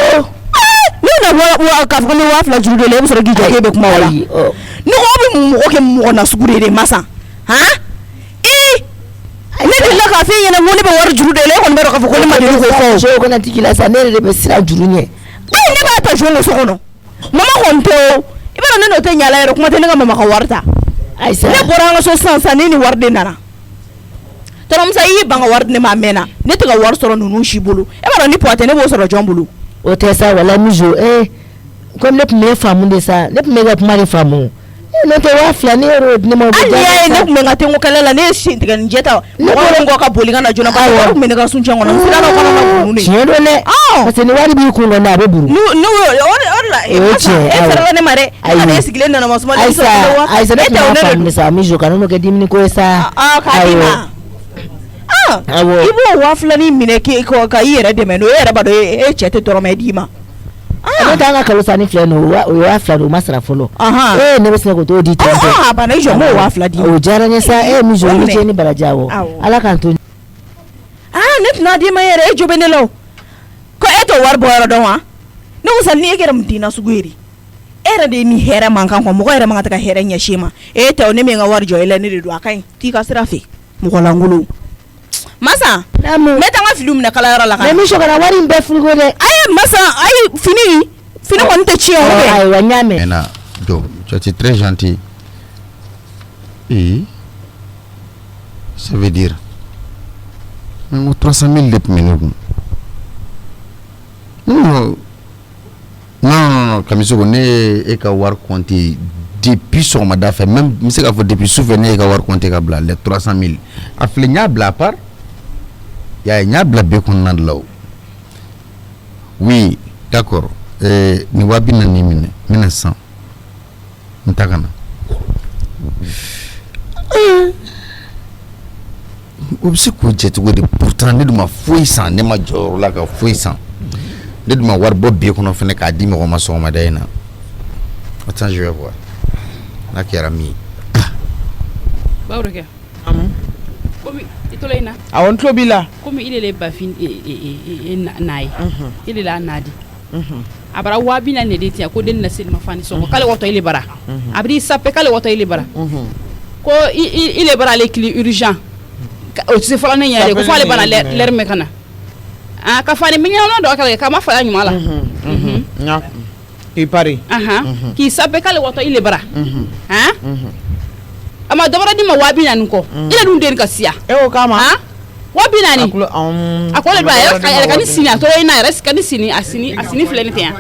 ne na k'a fɔ ko ne 2,000 juru don e bɛ sɔrɔ k'i jɔ k'e bɛ kuma o la ne ko bɛ mɔgɔ kɛ mɔgɔ na sugu de masa ne delila k'a fɔ e ɲɛna ko ne bɛ wari juru don e kɔni bɛ dɔn k'a fɔ ko ne ma deli k'o fɔ o kana tigi la sa ne yɛrɛ de bɛ siran juru ɲɛ ne b'a ta jɔn so kɔnɔ mama kɔni tɛ o i b'a dɔn ne n'o tɛ ɲala yɛrɛ kuma tɛ ne ka mama ka wari ta Aïssa ne bɔra an ka so sisan ne ni wari de nana tɔrɔmusa i y'i ban ka wari di ne ma a mɛnna ne tɛ ka wari sɔrɔ ninnu si bolo e b'a dɔn ni puwa tɛ ne b'o sɔrɔ jɔn bolo o tɛ sa wala Mijo comme ne tun bɛ faamu de sa ne tun bɛ ka kuma de faamu ne tɛ 2,000 ne yɛrɛ di ne ma o bɛ hali n'i y'a ye ne tun bɛ n ka tenko kɛlɛ la ne ye sen tigɛ nin jɛ ta mɔgɔ min kɔ ka boli ka na joona parce que wari tun bɛ ne ka sun cɛn kɔnɔ n sera dɔ fana ka bunu de tiɲɛ don dɛ parce que ni wari b'i kun kɔni a bɛ buru o de la e fɛrɛla ne ma dɛ ale sigilen nana ma suma Aïssa ne tun b'a faamu de sa Mijo kana n'o kɛ dimini ko ye sa k'a di ma i b'o 2,000 minɛ ka i yɛrɛ dɛmɛ n'o e yɛrɛ b'a dɔn e cɛ tɛ dɔrɔmɛ d'i ma ne t'an ka kalo sanni filɛ nin o ye 2,000 de o ma sara fɔlɔ ne bɛ se k'o t'o di ten a banna i jɔ n b'o 2,000 di o diyara n ye sa Mijo i ni ce ni baraji awɔ ala k'an to ne tɛna d'i ma yɛrɛ e jo bɛ ne la o ko e t'o wari bɔ yɔrɔ dɔn wa ne ko sa ni e kɛra mun den na sugu ye de e yɛrɛ de ye nin hɛrɛ man kan mɔgɔ yɛrɛ man kan tɛ ka hɛrɛ ɲɛsin ma e tɛ ne min ka wari jɔ e la ne de don a ka ɲi t'i ka sira fɛ mɔgɔ lankolon masa ne t'an ka filiw minɛ kalayɔrɔ la mais Mijo kana wari in bɛɛ frigo dɛ ayi masa ayi fini kɔni tɛ tiɲɛ o bɛ ayiwa n y'a mɛn maintenant donc tu es très gentil et ça veut dire mais 300,000 de minutes non Kamisogo ne e ka wari compter depuis sɔgɔmada fɛ même n bɛ se k'a fɔ depuis sufɛ ne e ka wari compter ka bila les 300,000 a filɛ n y'a bila à part y'a ye n y'a bila bɛɛ kɔnɔna de la o oui d'accord ni 40,000 minɛ n bɛna san n ta ka na o bɛ se k'o jɛ cogo di pourtant ne dun ma foyi san ne ma jɔyɔrɔ la ka foyi san ne dun ma wari bɔ bɛɛ kɔnɔ fɛnɛ k'a di mɔgɔ ma sɔgɔmada in na attends je vais voir n'a kɛra min ye Baureke. Komi itola ina. Awon tulo b'i la. Komi ile le bafin naye. Ile la nadi. Abara wabi na nedeti ko den na silma fani so kale woto ile bara. Abri sape kale woto ile bara. Ko ile bara le cli urgent. O se fala na yare ko fale bana ler me kana. Ah ka fani minya no do kale ka ma fala nyumala. Nya. Ki pari. Ki sape kale woto ile bara. Ama dabara di ma wabi na nko ile dun den ka sia e o kama wabi na ni akole ba ya ka ni sini ato ina res ka ni sini asini fle ni ten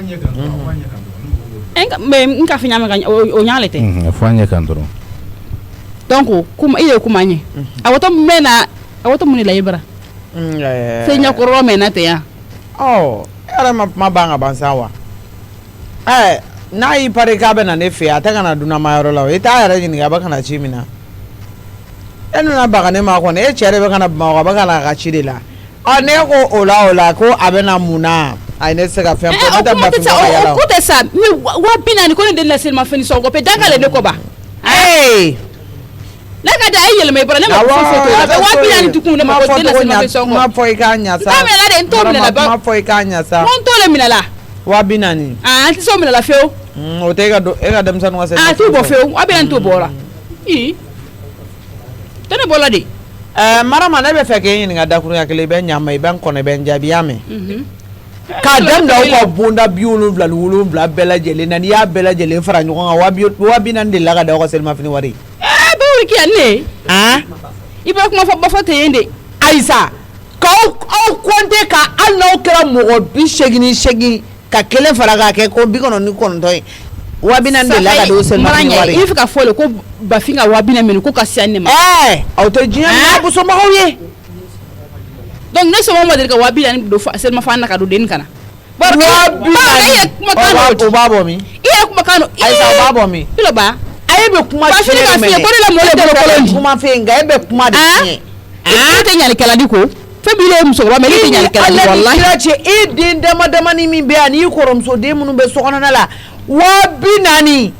enka me nka finya me ka o nyalete fanya kan doro donc kuma ile kuma nye awoto mena awoto muni la ibra senya ko ro mena te ya era ma banga bansawa n'a y'i pari k'a bɛ na ne fɛ a tɛ ka na dunnama yɔrɔ la o i t'a yɛrɛ ɲininka a bɛ ka na ci min na e nana baga ne ma kɔni e cɛ de bɛ ka na Bamakɔ a bɛ ka na a ka ci de la ne ko o la ko a bɛ na mun na ayi ne tɛ se ka fɛn fɔ ne tɛ bafin ka yala o ko tɛ sa mi wa binani ko ne den na selima fɛn sɔn ko pe dangale ne ko ba ne ka da e yɛlɛma i bara ne ma fɔ to la wa binani tukun ne ma ko den na selima fɛn sɔn ko ma fɔ i k'a ɲa sa k'a minɛ la de n t'o minɛ la ma fɔ i k'a ɲa sa n t'o le minɛ la wa binani an tɛ se o minɛ la fewu o tɛ e ka denmisɛnninw ka se t'o bɔ fewu wa binani t'o bɔ la tɛ ne bɔra de Marama ne bɛ fɛ k'e ɲininka dakurunya kelen i bɛ ɲama i bɛ n kɔnɔ i bɛ n jaabi y'a mɛn k'a daminɛ aw ka bonda 77 bɛɛ lajɛlen na n'i y'a bɛɛ lajɛlen fara ɲɔgɔn kan wa 40 de la ka da aw ka selimafini wari Bauri ki ne i bɛ kuma fɔ bafɔ tɛ yen de Aïssa ka aw compter ka hali n'aw kɛra mɔgɔ 88 ka kelen fara k'a kɛ ko 99 ye 40 de la ka don Selma fini wari i fɛ ka fɔ le ko Bafin ka 40 minɛ ko ka siya ne ma aw tɛ diɲɛ na busomɔgɔw ye donc ne sɔmɔ ma deli ka 40 don Selma fana ka don den kana o b'a bɔ min i yɛrɛ kumakan Ayisa o b'a bɔ min ilo ba a ye bɛ kuma Bafin ka fiɲɛ ko ne la mɔle bolo kolon di kuma fɛ nka e bɛ kuma de tiɲɛ i tɛ ɲalikɛla di ko fɛn b'i le musokɔrɔba mais i tɛ ɲalikɛla di wallahi kira cɛ e den dama ni min bɛ yan n'i kɔrɔmuso den minnu bɛ sokɔnɔna la 40,000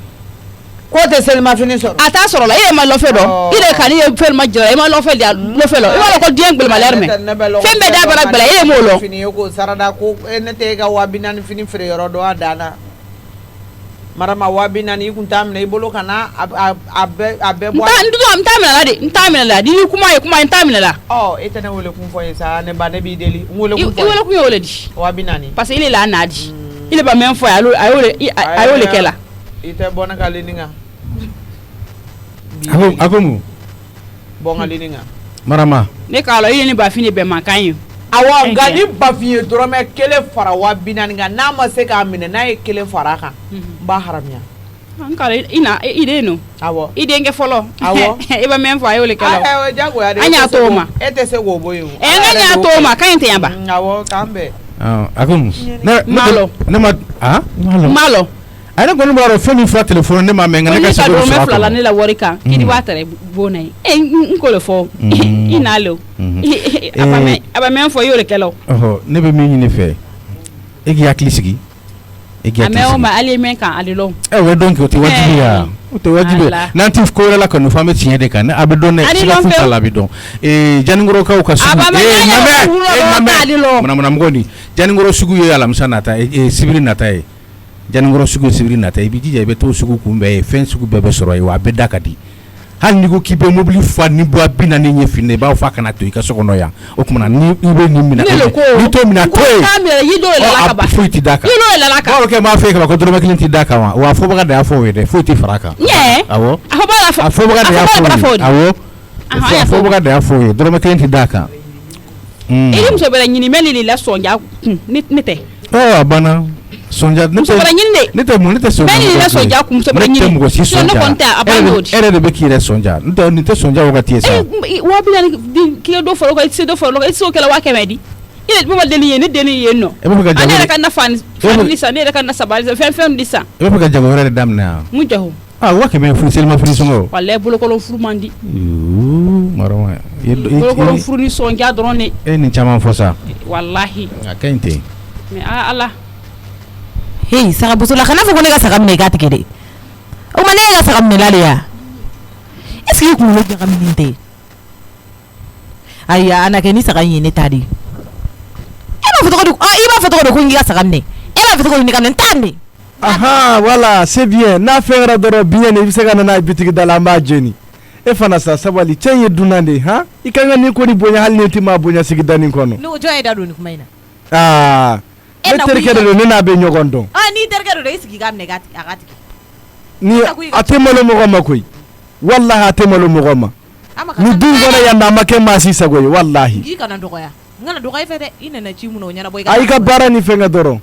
k'o tɛ Selma fini sɔrɔ a t'a sɔrɔ la e ma lɔfɛ dɔn i de ka ni ye fɛn ma jira i ma lɔfɛ di lɔfɛ lɔ i b'a dɔn ko diɲɛ gbɛlɛmalɛri mɛ fɛn bɛɛ da bara gbɛlɛ e ye m'o lɔ fini ye ko sarada ko ne tɛ e ka 40,000 fini feere yɔrɔ dɔn a dan na marama 40,000 i kun t'a minɛ i bolo ka na a bɛɛ bɔ n t'a minɛ la de n t'a minɛ la ni kuma ye kuma n t'a minɛ la e tɛ ne wele kun fɔ ye sa ne ba ne b'i deli n wele kun fɔ i wele kun ye o le di 40,000 parce que il est là n'a di il ba même fois a y'o le kɛ la i tɛ bɔ ne ka lini kan ako mu bɔ n ka lini kan Marama ne k'a lɔ i ye ni Bafin de bɛn mankan ye awɔ nka ni Bafin ye dɔrɔmɛ 1 fara 40,000 kan n'a ma se k'a minɛ n'a ye 1 fara a kan n b'a haramiya n k'a lɔ i den no awɔ i denkɛ fɔlɔ awɔ i ba même fois a y'o le kɛ la jagoya de an y'a to o ma e tɛ se k'o bɔ yen n y'a to o ma k'a in tɛ yan ba awɔ k'an bɛn ako mu ne ma lɔ a ne kɔni b'a dɔn fɛn min fila téléphone ne ma mɛn nka ne ka se k'o sɔrɔ a fila la ne la wari kan k'i b'a tɛrɛ bon na ye n ko le fɔ i n'ale a ba mɛn fɔ i y'o le kɛ la ne bɛ min ɲini fɛ e k'i hakili sigi a mɛ o ma ale mɛn kan ale lɔ o ye donc o tɛ wajibi ya o tɛ wajibi n'an ti ko wɛrɛ la kɔni f'an bɛ tiɲɛ de kan a bɛ dɔn dɛ siga foyi t'a la a bɛ dɔn Janikɔrɔkaw ka sugu manamɔgɔ ni Janikɔrɔ sugu ye alamisa nata sibiri nata ye Janikɔrɔ sugu ye sibiri nata i b'i jija i bɛ t'o sugu kunbɛn ye fɛn sugu bɛɛ bɛ sɔrɔ yen wa a bɛɛ da ka di hali n'i ko k'i bɛ mobili fa ni bɔ 40 ɲɛ fini i b'a fɔ a kana to i ka so kɔnɔ yan o tuma ni i bɛ nin minɛ n'i t'o minɛ to yen foyi tɛ d'a kan bawo kɛ n b'a fɔ e kama ko dɔrɔmɛ 1 tɛ d'a kan wa wa fɔbaga de y'a fɔ o ye dɛ foyi tɛ fara a kan awɔ a fɔbaga de y'a fɔ o ye awɔ a fɔbaga de y'a fɔ o ye dɔrɔmɛ 1 tɛ d'a kan i ni muso bɛrɛ ɲini mɛ ni la sɔnja ne tɛ a banna sonja ne tɛ sonja mɛ ni la sɔnja kun muso bɛrɛ ɲini ne tɛ mɔgɔ si sonja ne kɔni tɛ a ban y'o di e yɛrɛ de bɛ k'i yɛrɛ sonja nin tɛ sonja wagati ye sa wa bi naani k'i ka dɔ fara o kan i tɛ se dɔ fara o kan i tɛ se o kɛla 100 di i yɛrɛ ma deli ye ne deni ye nɔ ne yɛrɛ ka na fani di san ne yɛrɛ ka na sabali fɛn di san e bɛ fɛ ka jago wɛrɛ de daminɛ yan mun jago wa kɛmɛ furu Selma furu sɔngɔ walayi bolokɔrɔ furu man di marama bolokɔrɔ furu ni sɔnja dɔrɔn de e nin caman fɔ sa walahi a ka ɲi ten mais ala hey sagabuso la kana fɔ ko ne ka saga minɛ i k'a tigɛ dɛ o ma ne ka saga minɛ la de ya est ce que i kunkolo ɲagaminen tɛ ayiwa a na kɛ ni saga in ye ne ta de i b'a fɔ tɔgɔ di ko n k'i ka saga minɛ e b'a fɔ tɔgɔ di ne ka minɛ n t'a minɛ aha voilà c'est bien n'a fɛn kɛra dɔrɔn biɲɛ ni i bɛ se ka na n'a ye bitigi da la an b'a jeni e fana sa sabali cɛ in ye dunan de ye han i ka kan ka nin ko ni bonya hali ni tɛ maa bonya sigida nin kɔnɔ ne ko jɔn ye da don nin kuma in na ne terikɛ de don ne n'a bɛ ɲɔgɔn dɔn n'i terikɛ don i sigi k'a minɛ a ka tigɛ ni a tɛ malo mɔgɔ ma koyi walahi a tɛ malo mɔgɔ ma ni dun kɔnɔ yan n'a ma kɛ maa si sago ye walahi k'i kana dɔgɔya n kana dɔgɔya i fɛ dɛ i nana ci mun na o ɲɛnabɔ i ka baara ni fɛn kɛ dɔrɔn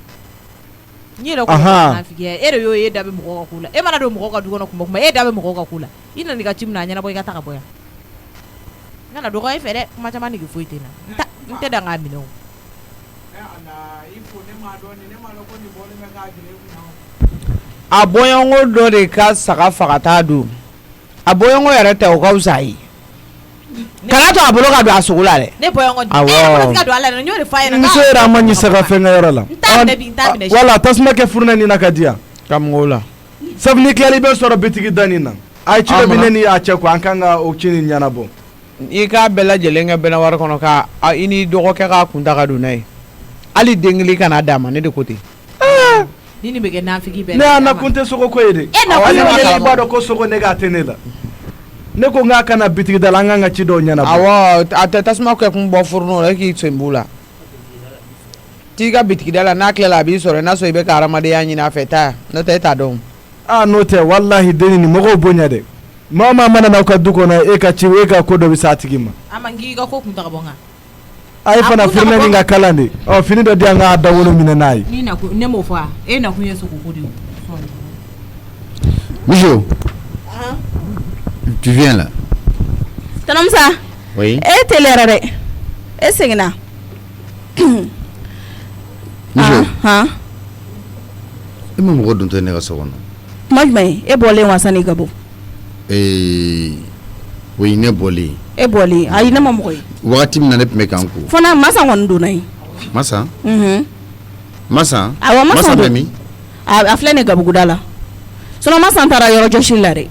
n yɛrɛ ko nafigiya e de y'o ye da bɛ mɔgɔw ka ko la e mana don mɔgɔw ka du kɔnɔ kuma kuma e da bɛ mɔgɔw ka ko la i nana i ka ci min na a ɲɛnabɔ i ka taa ka bɔ yan n kana dɔgɔya i fɛ dɛ kuma caman nege foyi tɛ na n tɛ dan k'a minɛ o a bɔɲɔgɔnko dɔ de ka saga fagata don a bɔɲɔgɔnko yɛrɛ tɛ o ka fisa ye kana to a bolo ka don a sogo la dɛ ne bɔɲɔgɔnko e ka don a la dɛ n y'o de f'a ɲɛna muso yɛrɛ a ma ɲi saga fɛn ka yɔrɔ la n t'a minɛ bi n t'a minɛ wala tasuma kɛ furu nin na ka di yan ka mun k'o la sabu ni tilali bɛ sɔrɔ bitigi da nin na a ye ci dɔ bi ne ni a cɛ ko an kan ka o ci nin ɲɛnabɔ i k'a bɛɛ lajɛlen kɛ bɛnɛ wari kɔnɔ ka i ni dɔgɔkɛ k'a kun ta ka don n'a ye hali den kelen kana d'a ma ne de ko ten ni nin bɛ kɛ nafigi bɛɛ ne y'a na kun tɛ sogo ko ye de i b'a dɔn ko sogo ne k'a tɛ ne la ne ko n k'a kana bitigi da la an kan ka ci dɔw ɲɛnabɔ awɔ a tɛ tasuma kɛ kun bɔ furu n'o la e k'i sen b'u la t'i ka bitigi da la n'a tilala a b'i sɔrɔ n'a sɔrɔ i bɛ ka hadamadenya ɲini a fɛ taa n'o tɛ e t'a dɔn n'o tɛ walahi denni ni mɔgɔw bonya dɛ maa maa mana n'aw ka du kɔnɔ e ka ci e ka ko dɔ bɛ s'a tigi ma a ma n k'i ka ko kun ta ka bɔ n kan ay fana firna ni nga kalande o fini do dia nga da wonu mina nay ni na ko ne mo fa e na ku yeso ko di Mijo. Tu viens là? Tonton Moussa. Oui. Téléré. Segna. Mijo. E mo mo don tene ga sokono. Majmai e bolé wasani gabo. Oui ne bolé. E bolé ay na mamoy. Wakati mina ne pme kanku. Fona masa wondu nay. Masa? Masa? Awa masa demi. Aflene gabu gudala. Sono masa ntara yoro joshilare.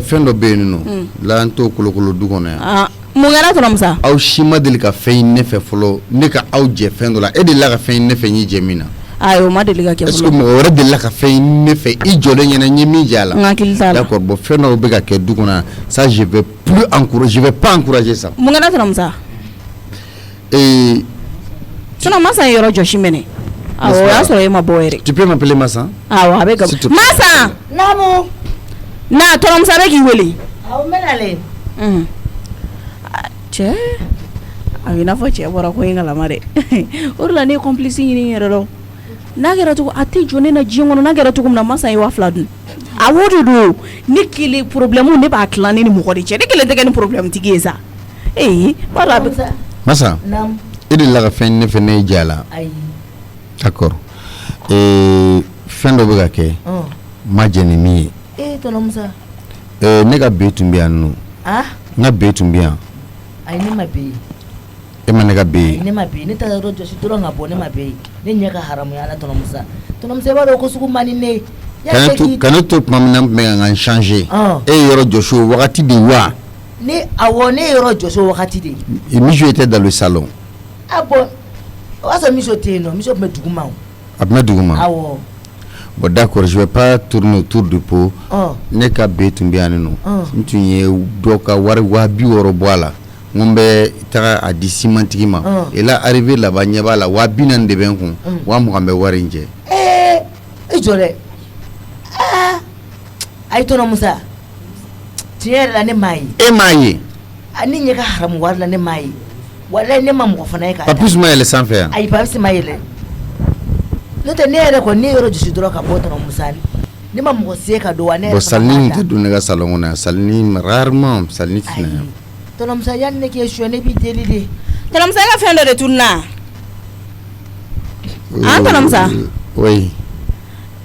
Fendo be no. La nto kolokolo du kono ya. Mo ngara Tonton Moussa. Aw shima deli ka fein ne fe folo ne ka aw je fendo la e de la ka fein ne fe ni jemina. Ayo ma deli ka ke Est-ce que mo ore de la ka fein ne fe I jole nyena nyemi jala. Ngakiltala. D'accord, bon fendo be ka ke du kono ça je vais plus encourager, je vais pas encourager ça. Mo ngara Tonton Moussa. Sono masa yoro joshimene. Awo ya so yema boere. Tu peux m'appeler Massa? Awo abe gabu. Masa. Namu. Na Tonton Moussa be ki weli. Awo menale. Che. Awina fo che bora ko ingala mare. Orla ne complice ni ngero. Nagera to ati jone na jingono nagera to kumna masa yi wa fladun. Awodo do ni kili problème ne ba klani ni mo ko de che. Ni kili de ni problème tigeza. Bara Massa. Nam. Et de la ka fein ne fe ne jala. Ayi. D'accord. Fendo be ka ke. Ma jeni mi. Tonton Moussa. Ne ka be tumbi anu. Na be tumbi an. Ayi ne ma be. E ma ne ka be. Ne ma be. Ne ta ro joshi doro nga bo ne ma be. Ne nya ka haramu ya na Tonton Moussa. Tonton Moussa ba ro ko suku mani ne. Kana to mamna me ngan changer. E yoro josho wakati de wa. Ne awo ne yoro josho wakati de. Et Mijo était dans le salon. Ah bon. Asa Mijo teno, Mijo me duguma. Abna duguma. Awo. Bon d'accord, je vais pas tourner autour du pot. Ne ka be tumbi anu no. Ntunye doka wari wa bi woro boala. Ngombe tara a di cimantigi ma. Et là arrivé là-bas nyeba la wa binan de ben kun. Wa mo kambe wari nje. Jore. Ay Tonton Moussa. Tiere la ne mai. E mai. Ani nya ka haramu war la ne mai. Wala ne mam ko fana ka. Pas plus mai le sans faire. Ay pas si mai le. No te ne re ko ne yoro jisu doro ka bo Tonton Moussa. Ne mam ko se ka do wane. Bo salni te do ne ga salon na salni rarement salni fina. Tonton Moussa yan ne ke shone bi delide. Tonton Moussa ka fendo de tourna. Tonton Moussa. Oui.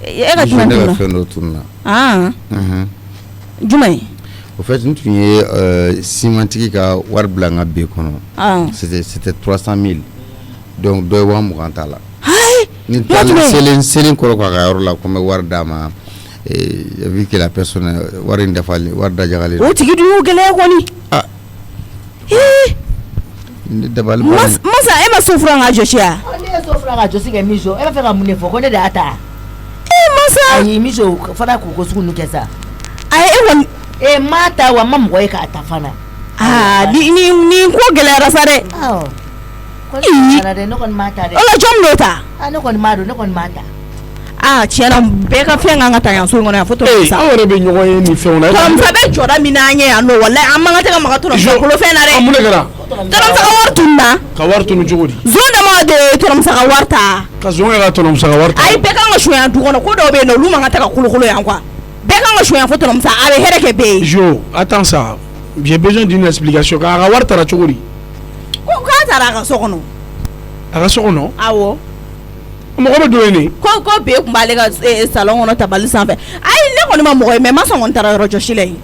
E ka fendo tourna. Jumai. Au fait, nous avons cimantigi ka war blanga be kono. C'était 300 000. Donc do wa mo kantala. Ni selin ko ko ga la comme war dama vu que la personne war inde fali war da jagali. O tigi du gele ko ni. Ni dabal masa e ma sofra nga joshia. Ne sofra nga josi ke Mijo. E fa ka mune fo ko ne da ata. Masa. Ayi Mijo fara ko ko sunu kesa. Won mata wa mam ko ka atafana. Ni ko gele rasare. Ko ni de no kon mata de. Ola jom lota. No kon mado no kon mata. Tiena be ka fe nga ta yan so ngona foto sa. Awore be nyogo ye ni fe ona. Tom sa be joda minanye ano wallahi amma ngata ka magato no ko lo fe na re. Amune gara. Tom sa ka wartuna. Ka wartunu jogodi. Zona ma de tom sa ka warta. Ka zonga ga tom sa ka warta. Ay be ka nga shoya du kono ko do be no luma ngata ka kulu yan kwa. Be ka nga shoya foto tom sa ale here ke be. Jo, attends ça. J'ai besoin d'une explication. Ka ga warta ra jogodi. Ko ka tara ka sokono. Aga sokono? Awo. Mo ko be do ni. Ko be kumbale ga salon ono tabali sanfe. Ay ne ko ni ma mo me ma songon tara rojo shile.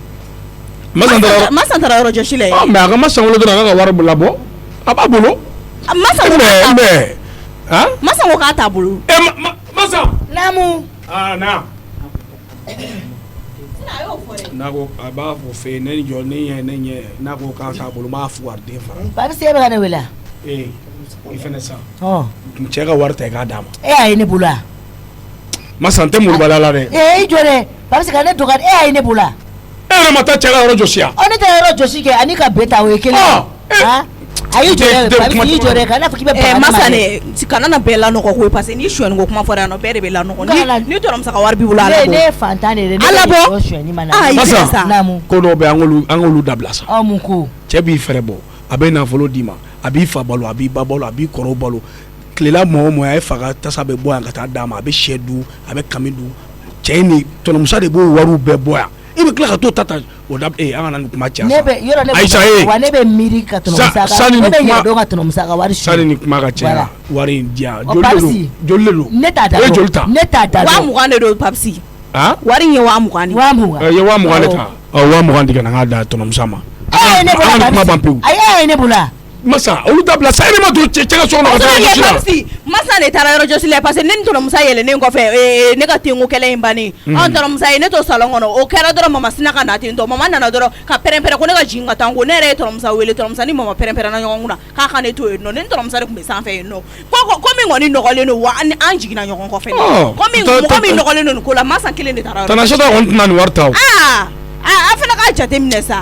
Ma santara rojo shile. Mais aga ma songo do na ga war bulabo. Aba bulo. Ma songo. Ma songo ka tabulu. Masa. Namu. Na. Nago aba fo fe ne jo ni ne nago ka tabulu ma fu war de fara. Ba se be kana wela. Il fait ça. Mcheka warta ka dama. Ay ne bula. Ma sante mu balala de. Jore, parce que ne doka ay ne bula. Na mata chela rojo sia. Oni ta rojo sike ani ka beta we kele. Ayi jore, babi jore kana fukibe ba. Masane, sikana na bela no ko ko parce ni shwen go kuma fora no bere bela no ko. Ni to ram saka war bi bula la. Ne fantane de. Ala bo. Masa. Ko do be angolu dabla sa. Amuko. Chebi ferebo. Abe na folo dima. a b'i fa balo a b'i ba balo a b'i kɔrɔ balo tilela mɔgɔ mɔgɔ a ye faga tasa bɛ bɔ yan ka taa d'a ma a bɛ sɛ dun a bɛ kami dun cɛ ni tɔnɔmusa de b'o wariw bɛɛ bɔ yan i bɛ tila ka t'o ta o da an kana nin kuma caya Aïcha wa ne bɛ miiri ka tɔnɔmusa ne bɛ ɲɛ dɔn ka tɔnɔmusa ka wari sani ni kuma ka caya wari in di yan joli de don ne t'a da joli ta ne t'a da 20 de don Papsi wari in ye 20 ye 20 de ta 20 di ka na n k'a da tɔnɔmusa ma an ka kuma ban pewu a ye ne bolo masa olu dabila sa ne ma don cɛ ka so kɔnɔ ka taa yɔrɔ Papsi masa de taara yɔrɔ jɔsi la parce que ne ni tɔnɔmusa yɛlɛnen kɔfɛ ne ka tenko kɛlɛ in bannen an tɔnɔmusa ye ne to salon kɔnɔ o kɛra dɔrɔn mama sina ka na ten tɔ mama nana dɔrɔn ka pɛrɛn-pɛrɛn ko ne ka jigin ka taa n ko ne yɛrɛ ye tɔnɔmusa wele tɔnɔmusa ni mama pɛrɛn-pɛrɛnna ɲɔgɔn kunna k'a ka ne to yen nɔ ne ni tɔnɔmusa de tun bɛ sanfɛ yen nɔ ko min kɔni nɔgɔlen don wa an jiginna ɲɔgɔn kɔfɛ mɔgɔ min nɔgɔlen don nin ko la masa kelen de taara yɔrɔ Tanasata kɔni tɛna nin wari ta o a fana k'a jateminɛ sa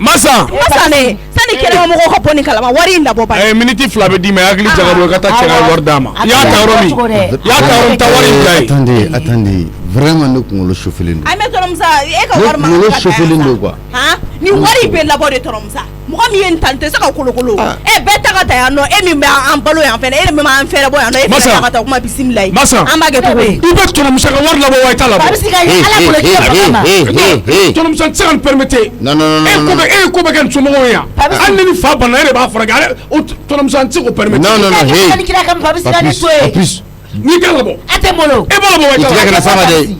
masa ne sani kɛnɛmamɔgɔw ka bɔ nin kalama wari in labɔ ba miniti 2 bɛ d'i ma hakili jagabɔ ka taa cɛ ka wari d'a ma i y'a ta yɔrɔ min ta wari in bila yen attendez vraiment ne kunkolo sufelen don an bɛ tɔnɔmusa e ka wari ma kunkolo sufelen don quoi ni wari bɛ labɔ de tɔnɔmusa mɔgɔ min ye n ta n tɛ se ka kolokolo bɛɛ ta ka ta yan nɔ e min bɛ an balo yan fɛnɛ e de min b'an fɛrɛ bɔ yan nɔ e fɛnɛ ta ka taa kuma bisimila ye an b'a kɛ cogo di i bɛ tɔnɔmusa ka wari labɔ wa i t'a labɔ tɔnɔmusa tɛ se ka nin permettre non e ye ko bɛ kɛ nin somɔgɔw ye yan hali ni fa banna e de b'a furakɛ tɔnɔmusa tɛ se k'o permettre non n'i ka labɔ a tɛ bolo e b'a labɔ wa i t'a labɔ kana sama dɛ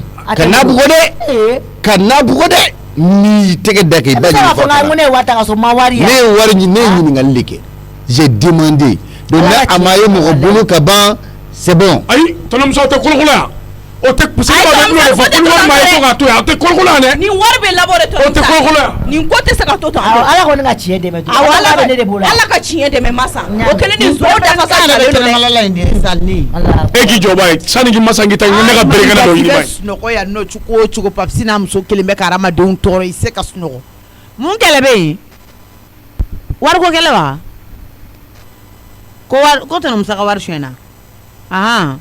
kana bugo dɛ n'i tɛgɛ da kɛ i ba jigin fa ne ye wari ta ka sɔrɔ ma wari ne ye wari ɲini ne ye ɲininkali de kɛ j'ai demandé donc n'a a ma ye mɔgɔ bolo ka ban c'est bon ayi tɔnɔmusa o tɛ kolokolo yan o tɛ puisque ba bɛ kulo de fɔ ko ni wari ma ye fo k'a to yan o tɛ kolokolo yan dɛ ni wari bɛ labɔ de tɔnɔmusa o tɛ kolokolo yan nin ko tɛ se ka to tan ala kɔni ka tiɲɛ dɛmɛ ala bɛ ne de bolo ala ka tiɲɛ dɛmɛ masa o kelen ni so dafa ka jalen don dɛ e k'i jɔ ba ye sani k'i masa k'i ta ne ka berekɛ dɔ ɲini ba ye sunɔgɔ yan nɔ cogo o cogo Papsi n'a muso kelen bɛ ka hadamadenw tɔɔrɔ i se ka sunɔgɔ mun kɛlɛ bɛ yen wariko kɛlɛ wa ko tɔnɔmusa ka wari suɲɛna a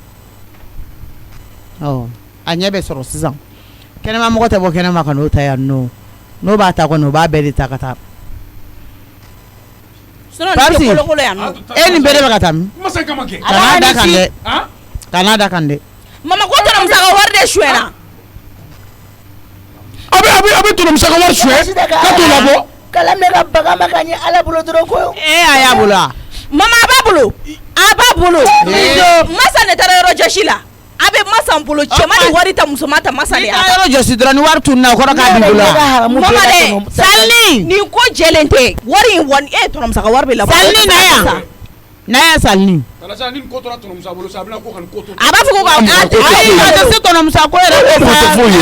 ɲɛ bɛ sɔrɔ sisan kɛnɛma mɔgɔ tɛ bɔ kɛnɛma ka n'o ta yan nɔ n'o b'a ta kɔni o b'a bɛɛ de ta ka taa Papsi e nin bɛɛ de bɛ ka taa min kana da kan dɛ kana da kan dɛ mama ko tɔnɔmusa ka wari de suɲɛna a bɛ tɔnɔmusa ka wari suɲɛ ka t'o labɔ kala ne ka bagan ma ka ɲɛ ala bolo dɔrɔn ko a y'a bolo wa mama a b'a bolo masa ne taara yɔrɔ jɔsi la a bɛ masa bolo cɛman ni wari ta musoman ta masa de y'a ta yɔrɔ jɔsi dɔrɔn ni wari tununa o kɔrɔ k'a b'i bolo wa mama dɛ Salini nin ko jɛlen tɛ wari in wani e tɔnɔmusa ka wari bɛ labɔ Salini na yan Salini a b'a fɔ ko ka a tɛ se tɔnɔmusa ko yɛrɛ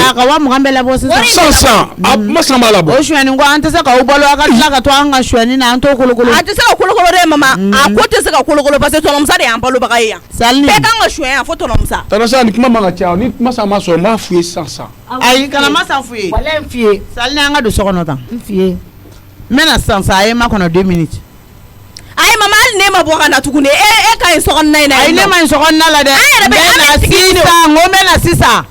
a ka wa 20 bɛ labɔ sisan masa b'a labɔ o suɲɛni ko an tɛ se k'aw balo a ka tila ka to an ka suɲɛni na an t'o kolokolo a tɛ se ka kolokolo dɛ mama a ko tɛ se ka kolokolo parce que tɔnɔmusa de y'an balobaga ye yan Salini bɛɛ kan ka suɲɛ yan fo tɔnɔmusa Tanasa ni kuma man ka caya ni masa ma sɔrɔ n b'a f'i ye sisan ayi kana masa f'u ye wala n f'i ye Salini an ka don so kɔnɔ tan n f'i ye n bɛna sisan a ye ma kɔnɔ 2 minutes ayi mama hali ne ma bɔ ka na tuguni e ka ɲi sokɔnɔna in na ayi ne ma ɲi sokɔnɔna la dɛ an bɛ sisan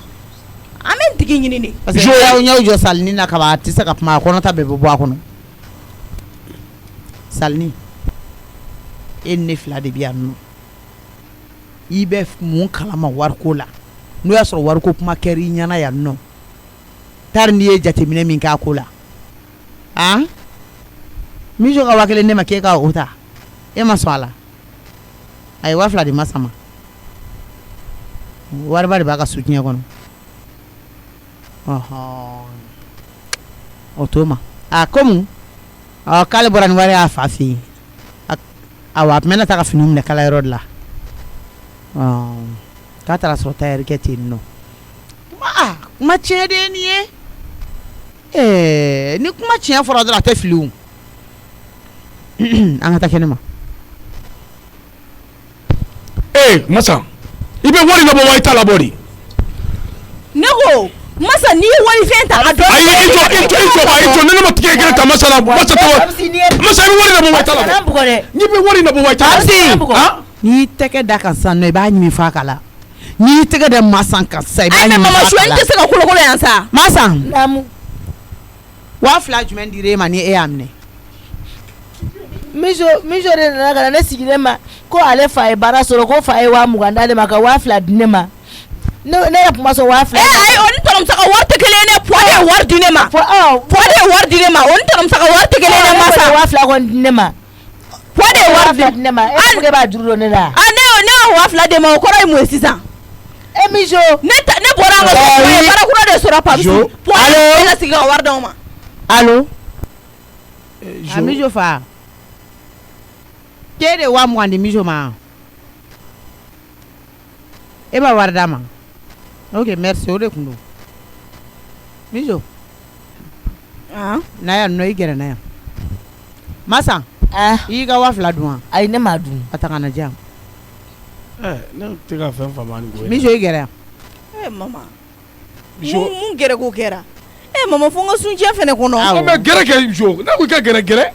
an bɛ tigi ɲini de parce que y'aw jɔ Salini na kaban a tɛ se ka kuma a kɔnɔta bɛɛ bɛ bɔ a kɔnɔ Salini e ni ne 2 de bɛ yan nɔ i bɛ mun kalama wariko la n'o y'a sɔrɔ wariko kuma kɛra i ɲɛna yan nɔ tari n'i ye jateminɛ min k'a ko la min ka 1000 ne ma k'e ka o ta e ma sɔn a la a ye 2000 di masa ma wariba de b'a ka soutiɲɛ kɔnɔ o to ma ko mun k'ale bɔra ni wari y'a fa fɛ yen awa a tun bɛna taa ka fini minɛ kala yɔrɔ de la k'a taara sɔrɔ tailleur kɛ ten nɔ kuma tiɲɛ de ye nin ye ni kuma tiɲɛ fɔra dɔrɔn a tɛ fili o an ka taa kɛnɛ ma masa i bɛ wari labɔ wa i t'a labɔ de ne ko masa n'i ye wari fɛn ta a dɔ ayi i jɔ ne ma tigɛ kelen ta masa la masa tɛ masa i bɛ wari labɔ wa i t'a labɔ n'i bɛ wari labɔ wa i t'a labɔ n'i tɛgɛ da kan sisan nɔ i b'a ɲimi f'a ka la n'i tɛgɛ da masa kan sisan i b'a ɲimi f'a ka la mama suɲɛni tɛ se ka kolokolo yan sa masa 2000 jumɛn dir'e ma ni e y'a minɛ mijo de nana kana ne sigilen ma ko ale fa ye baara sɔrɔ ko fa ye 20 d'ale ma ka 2000 di ne ma ne ye kuma sɔn 2000 ayi o ni tɔrɔmuso ka wari tɛ kelen ne poids de ye wari di ne ma poids de ye wari di ne ma o ni tɔrɔmuso ka wari tɛ kelen ne ma sa 2000 kɔni di ne ma poids de ye wari di ne ma e ko b'a juru dɔn ne la ne ye 2000 de ma o kɔrɔ ye mun ye sisan e mijo ne bɔra an ka so ye baara kura de sɔrɔ Papisu poids de la sigi ka wari d'aw ma allo a mijo fa ke de 20 di mijo ma e ba wari d'a ma ok merci o de kun do mijo na ya no i gɛrɛ na ya masa i ka 2000 dun wa ayi ne ma dun a ta kana jam ne tɛ ka fɛn faamu ni ko ye mijo i gɛrɛ mama mun gɛrɛ ko kɛra mama fo n ka suncɛ fɛnɛ kɔnɔ mais gɛrɛ kɛ jo ne ko i ka gɛrɛ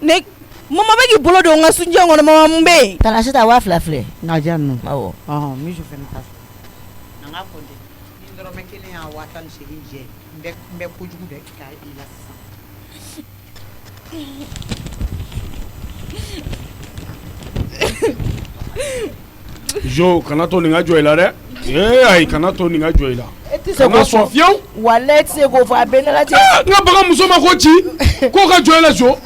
ne mama bɛ k'i bolo don n ka suncɛ kɔnɔ mama mun bɛ yen kana se ta 2000 filɛ nka jam no awɔ mijo fɛnɛ ta na n ka kɔnte ni dɔrɔmɛ kelen y'a 18 jɛ n bɛ kojugu dɛ ka i la sisan jo kana to nin ka jɔ i la dɛ ayi kana to nin ka jɔ i la kana sɔn fiyewu wala e tɛ se k'o fɔ a bɛɛ ne la cɛ n ka bagan muso ma ko ci k'o ka jɔ i la jo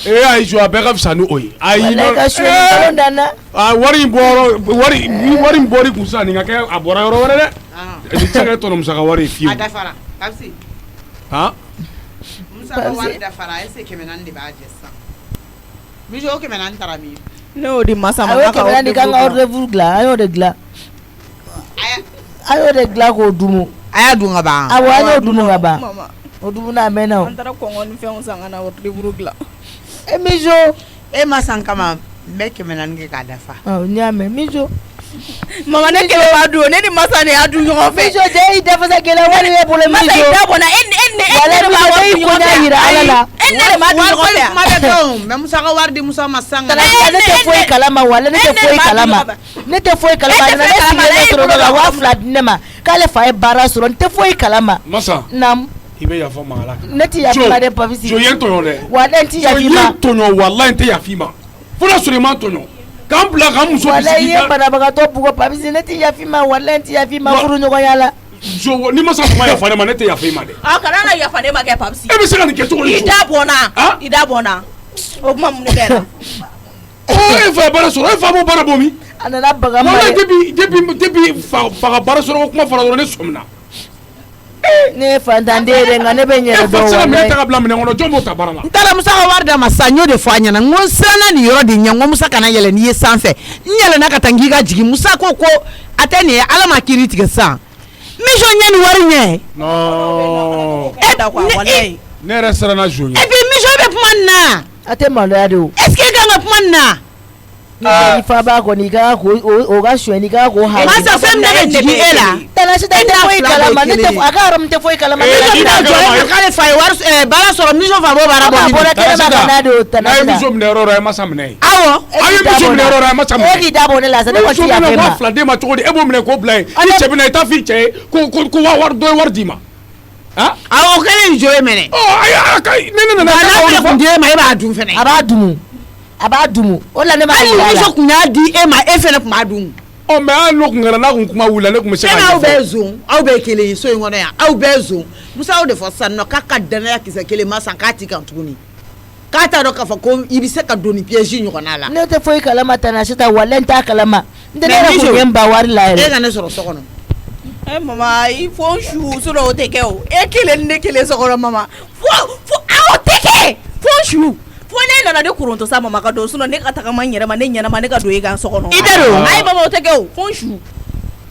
ayi jo a bɛɛ ka fisa ni o ye ayi wala e ka su nkalon dan na wari in bɔra i kun sisan nin ka kɛ a bɔra yɔrɔ wɛrɛ dɛ nin tɛ kɛ tɔnɔmuso ka wari ye fiyewu a dafara Papsi musa ka wari dafara ese 400 de b'a jɛ sisan mijo o 400 taara min ne y'o di masa ma a y'o 400 kan ka ordre dilan a y'o de dilan a y'o de dilan k'o dumu a y'a dun ka ban awɔ an y'o dunu ka ban o dumu n'a mɛnna o an taara kɔngɔ ni fɛnw san ka na ordre dilan e mijo e ma san kama n bɛ 400 kɛ k'a dafa n y'a mɛn mijo mama ne kelen b'a dun ne ni masa de y'a dun ɲɔgɔn fɛ mijo cɛ y'i dafasa kelen wari b'e bolo mijo masa y'i da bɔnna e ne b'a wari dun ɲɔgɔn fɛ yira ala la e ne de b'a dun ɲɔgɔn fɛ kuma bɛ kɛ mɛ musa ka wari di musa ma san ne tɛ foyi kalama wala ne tɛ foyi kalama ne tɛ foyi kalama ne sigilen ne sɔrɔ dɔ la 2000 di ne ma k'ale fa ye baara sɔrɔ n tɛ foyi kalama masa naam i bɛ yafa ma ala ne tɛ yafa ma dɛ Papisi jo ye n tɔɲɔ dɛ wala n tɛ yafa ma jo ye n tɔɲɔ walayi n tɛ yafa i ma fo n'a sɔrɔ i ma tɔɲɔ k'an bila k'an muso wala i ye banabagatɔ bugɔ Papisi ne tɛ yafa i ma wala n tɛ yafa i ma furu ɲɔgɔnya la jo ni masa kuma yafa ne ma ne tɛ yafa i ma dɛ kana na yafa ne ma kɛ Papisi e bɛ se ka nin kɛ cogo di i da bɔnna o kuma mun de kɛra e fa ye baara sɔrɔ e fa b'o baara bɔ min a nana baga ma wala depuis fa ka baara sɔrɔ ko kuma fara dɔrɔn ne sɔmina ne ye fantanden yɛrɛ nka ne bɛ n yɛrɛ dɔn e fa se ka minɛ ta wala ka bila minɛn kɔnɔ jɔn b'o ta baara la n taara musa ka wari d'a ma sa n y'o de fɔ a ɲɛna n ko n siranna nin yɔrɔ de ɲɛ n ko musa kana yɛlɛ n'i ye sanfɛ n yɛlɛnna ka taa n k'i ka jigin musa ko a tɛ nin ye ala ma kiiri tigɛ sisan mijo ɲɛ nin wari ɲɛ ne yɛrɛ siranna jo ɲɛ et puis mijo bɛ kuma nin na a tɛ maloya de o est ce que e kan ka kuma nin na ni fa b'a kɔni i ka o ka sonyɛn i ka k'o hali masa fɛn min bɛ jigin e la Tanasi tɛ foyi kalama ne tɛ a ka yɔrɔ min tɛ foyi kalama e ka taa jɔ e ma k'ale fa ye wari baara sɔrɔ mijo fa b'o baara bɔ a bɔra kɛnɛma ka n'a de o n'a ye muso minɛ yɔrɔ o yɔrɔ a ye masa minɛ ye awɔ a ye muso minɛ yɔrɔ o yɔrɔ a ye masa minɛ e k'i da bɔ ne la sa ne kɔni ti yafa muso e minɛ ma wa 2 d'e ma cogo di e b'o minɛ k'o bila yen ni cɛ bɛna i t'a fɔ i cɛ ye ko dɔ ye wari d'i ma awɔ o kɛlen ni jo ye minɛ ne nana n'a kun di e ma e b'a dun fɛnɛ a b'a dumu o la ne ma hali muso kun y'a di e ma e fɛnɛ kun b'a dun mais hali n'o kun kɛra n'a kun kuma wulila ne kun bɛ se ka ɲɛfɔ aw bɛɛ zon aw bɛɛ kelen ye so in kɔnɔ yan aw bɛɛ zon musa y'o de fɔ sisan nɔ k'a ka danaya kisɛ kelen ma san k'a ti kan tuguni k'a t'a dɔn k'a fɔ ko i bɛ se ka don ni piège ɲɔgɔnna la ne tɛ foyi kalama Tanasi ta wala n t'a kalama n tɛ ne yɛrɛ kun ye n ba wari la yɛrɛ e ka ne sɔrɔ so kɔnɔ mama il faut su o tɛ kɛ o e kelen ni ne kelen so kɔnɔ mama fo aw tɛ kɛ fo su fo ne nana ne kuronto sa mama ka don ne ka tagama n yɛrɛ ma ne ɲɛnama ne ka don e kan so kɔnɔ i tɛ don ayi mama o tɛ kɛ o fo su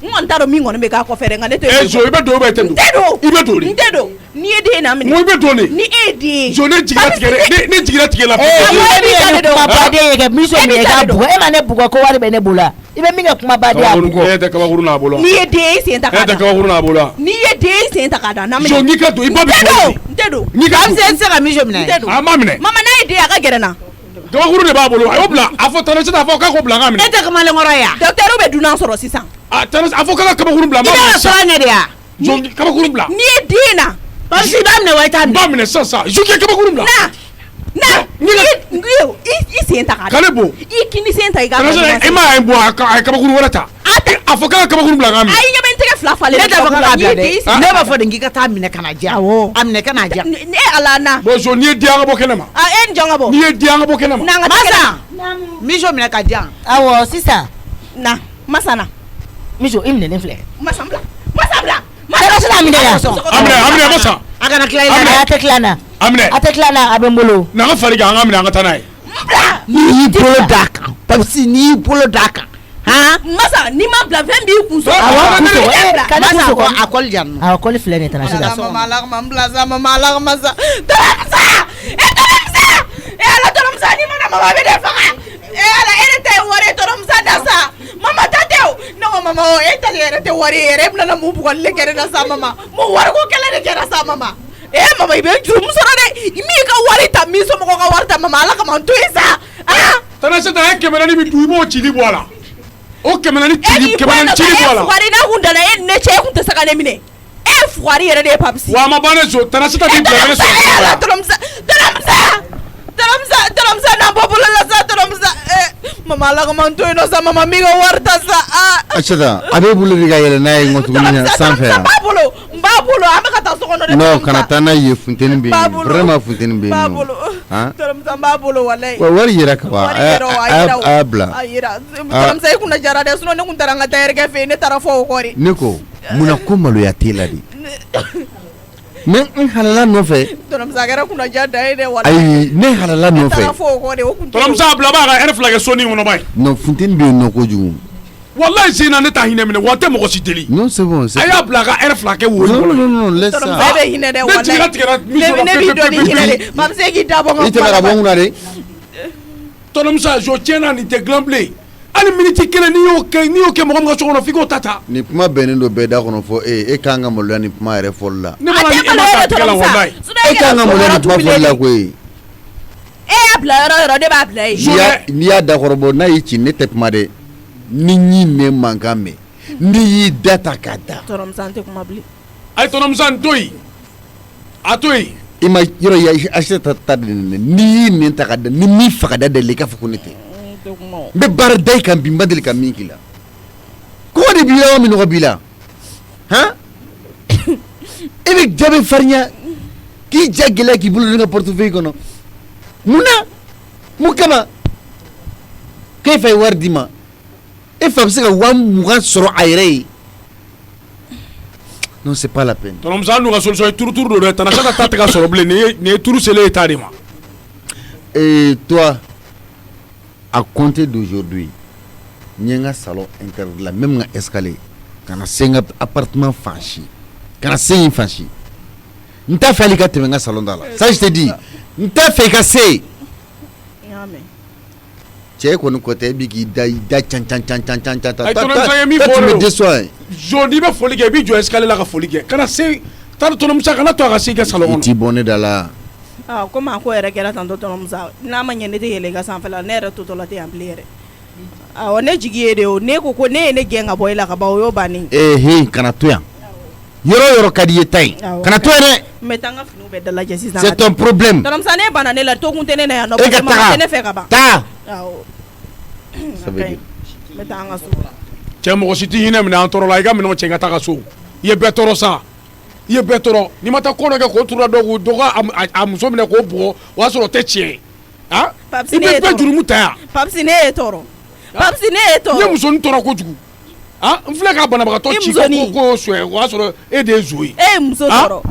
n kɔni t'a dɔn min kɔni bɛ k'a kɔfɛ dɛ nka ne tɛ jo i bɛ don i tɛ don i bɛ don n tɛ don n'i ye den na minɛ i bɛ don de ni e ye den ye jo ne jigila tigɛ ne jigila tigɛ la e bɛ kuma baden ye kɛ miso min ye k'a bugɔ e ma ne bugɔ ko wari bɛ ne bolo i bɛ min kɛ kuma baden a bugɔ e tɛ kabakuru n'a bolo n'i ye den sen ta k'a da e tɛ kabakuru n'a bolo n'i ye den sen ta k'a da na minɛ jo n'i ka don i ba bɛ don n tɛ don n'i ka an se ka miso minɛ n tɛ don a ma minɛ mama n'a ye den a ka gɛrɛ n na kabakuru de b'a bolo a y'o bila a fɔ Tanasi t'a fɔ k'a k'o bila n ka minɛ e tɛ kamalen kɔrɔ ye yan docteur bɛ dunan sɔrɔ sisan Tanasi a fɔ k'a ka kabakuru bila i bɛ ka sɔrɔ ɲɛ de yan jo kabakuru bila n'i ye den na Papisi i b'a minɛ wa i t'a minɛ n b'a minɛ sisan ju kɛ kabakuru bila na i sen ta ka kale bo i kini sen ta i ka e ma ay bo a kabakuru wala ta a fo ka kabakuru bila ngam ay ɲɛ tɛgɛ fila falen ne t'a fɔ k'a bila dɛ ne b'a fɔ de k'i ka taa minɛ ka na diya a minɛ ka na diya ne ala na bon so ni ye di an ka bɔ kɛnɛ ma e n jɔn ka bɔ ni ye di an ka bɔ kɛnɛ ma masa miso minɛ ka diya awɔ sisan na masa na miso i minɛlen filɛ masa bila tɛgɛ sin'a minɛ yan amina masa a kana tila i a la tɛ tila n na amina a tɛ tila n na a bɛ n bolo na ka fari kan an ka minɛ an ka taa n'a ye n'i y'i bolo d'a kan Papsi n'i y'i bolo d'a kan masa n'i ma bila fɛn b'i kun so awɔ kun so kana kun so masa a kɔli jan awɔ kɔli filɛ nin tana sisan mama ala masa ala tɔrɔmusa ni mana mama bɛ ne faga ala e de ta ye wari tɔrɔmusa da sa mama ta tɛ o ne ko mama o e ta yɛrɛ tɛ wari yɛrɛ e bɛna mun bugɔli de kɛ ne na sa mama mun wariko kɛlɛ de kɛra sa mama mama i bɛ jurumu sɔrɔ dɛ min ka wari ta min somɔgɔw ka wari ta mama ala kama n to yen sa tana se ta ye 100 min du i b'o cili bɔ a la o 100 cili bɔ a la fugari n'a kun dana e ne cɛ e kun tɛ se ka ne minɛ e fugari yɛrɛ de ye Papsi wa a ma ban ne so tana se ta di bila ne so tɔrɔmusa n'an bɔ bolo la sa tɔrɔmusa mama ala kama n to yen nɔ sa mama min ka wari ta sa Aïssata a bɛ bolo de ka yɛlɛ n'a ye ŋɔtuguni sanfɛ yan n b'a bolo an bɛ ka taa so kɔnɔ dɛ non kana taa n'a ye funteni bɛ yen vraiment funteni bɛ yen n b'a nɔ bolo han tɔrɔmusa n b'a bolo walayi wari yɛrɛ ka ban wari yɛrɛ o a y'a bila a yira tɔrɔmusa i kunna jara dɛ sinon ne kun taara n ka tayɛrɛkɛ fɛ yen ne taara fɔ o kɔ de ne ko munna ko maloya t'e la de mais n halala nɔfɛ tɔrɔmusa a kɛra kunna ja da ye dɛ walayi ayi ne halala ne taara nɔfɛ fɔ o kɔ de o kun tɛ tɔrɔmusa a bila b'a ka heure 2 kɛ soni kɔnɔ ba ye non funteni bɛ yen nɔ kojugu wallahi sen na ne t'a hinɛ minɛ wa n tɛ mɔgɔ si deli non c'est bon c'est a y'a bila a ka heure 2 kɛ wo non kɔnɔ non non laisse tɔrɔmusa ça e bɛ hinɛ dɛ ne tigɛra tigɛra ne b'i dɔn ni hinɛ de maa bɛ se k'i da bɔ n i ka tɛ ka bɔ n kunna de tɔrɔmusa jo tiɲɛna nin tɛ dilan bilen hali miniti kelen n'i y'o kɛ mɔgɔ min ka so kɔnɔ f'i k'o ta ta ni kuma bɛnnen don bɛɛ da kɔnɔ fɔ e kan ka maloya ni kuma yɛrɛ fɔli la ne mana ni e ma ta tigɛ la wallahi e kan ka maloya ni kuma fɔli la koyi e y'a bila yɔrɔ ne b'a bila yen n'i y'a dakɔrɔbɔ n'a y'i ci ne tɛ kuma dɛ ni ɲi ne mankan mɛn n'i y'i da ta k'a da tɔrɔmusa n tɛ kuma bilen a ye tɔrɔmusa n to yen a to yen i ma yɔrɔ ye Aïssata ta de nin n'i y'i nin ta ka da ni min faga da deli i k'a fɔ ko ne tɛ n bɛ baara da i kan bi n ba deli ka min k'i la kɔgɔ de b'i la o minɔgɔ b'i la han e bɛ jaabi farinya k'i ja gɛlɛya k'i bolo don ka portefeuille kɔnɔ mun kama k'e fa ye wari d'i ma e fa bɛ se ka 20 sɔrɔ a yɛrɛ ye non c'est pas la peine tɔrɔmusa an dun ka solution ye turuturu don dɛ tana sata ta tɛ ka sɔrɔ bilen nin ye turu selen ye ta de ma et toi à compter d'aujourd'hui n ye n ka salon intérieur la même n ka escalier ka na se n ka appartement fan si ka na se yen fan si n t'a fɛ hali ka tɛmɛ n ka salon da la ça je te dis n t'a fɛ i ka se yen cɛ kɔni ko tɛ e bi k'i da can ta tu me déçois jo n'i bɛ foli kɛ i b'i jɔ escalier la ka foli kɛ kana se tɔrɔmusa kana to a ka se i ka salon i kɔnɔ t'i bɔ ne da la komi a ko yɛrɛ kɛra tan tɔ tɔrɔmusa n'a ma ɲɛ ne tɛ yɛlɛ i ka sanfɛla ne yɛrɛ totɔla tɛ yan bilen yɛrɛ awɔ ne jigi ye de o ne ko ko ne ye ne gɛn ka bɔ i la ka ban o y'o bannen kana to yan yɔrɔ yɔrɔ ka di i ye ta ye kana to yan dɛ n bɛ taa n ka finiw bɛɛ dalajɛ sisan c'est ton problème tɔrɔmusa ne banna ne la to kun tɛ ne na yan nɔ e ka mama tɛ ne fɛ ka ban taa awɔ ça veut dire n bɛ taa an ka so cɛ mɔgɔ si t'i hinɛ minɛ an tɔɔrɔ la i ka minɛnw cɛ i ka taa ka so i ye bɛɛ tɔɔrɔ sa i ye bɛɛ tɔɔrɔ n'i ma taa ko dɔ kɛ k'o turu la dɔ ka a muso minɛ k'o bugɔ o y'a sɔrɔ o tɛ tiɲɛ han i bɛ bɛɛ jurumu ta yan Papsi ne ye tɔɔrɔ Papsi ne ye tɔɔrɔ n ye musonin tɔɔrɔ kojugu han n filɛ ka banabagatɔ ci ko suɲɛ o y'a sɔrɔ e de ye zo ye e ye muso tɔɔrɔ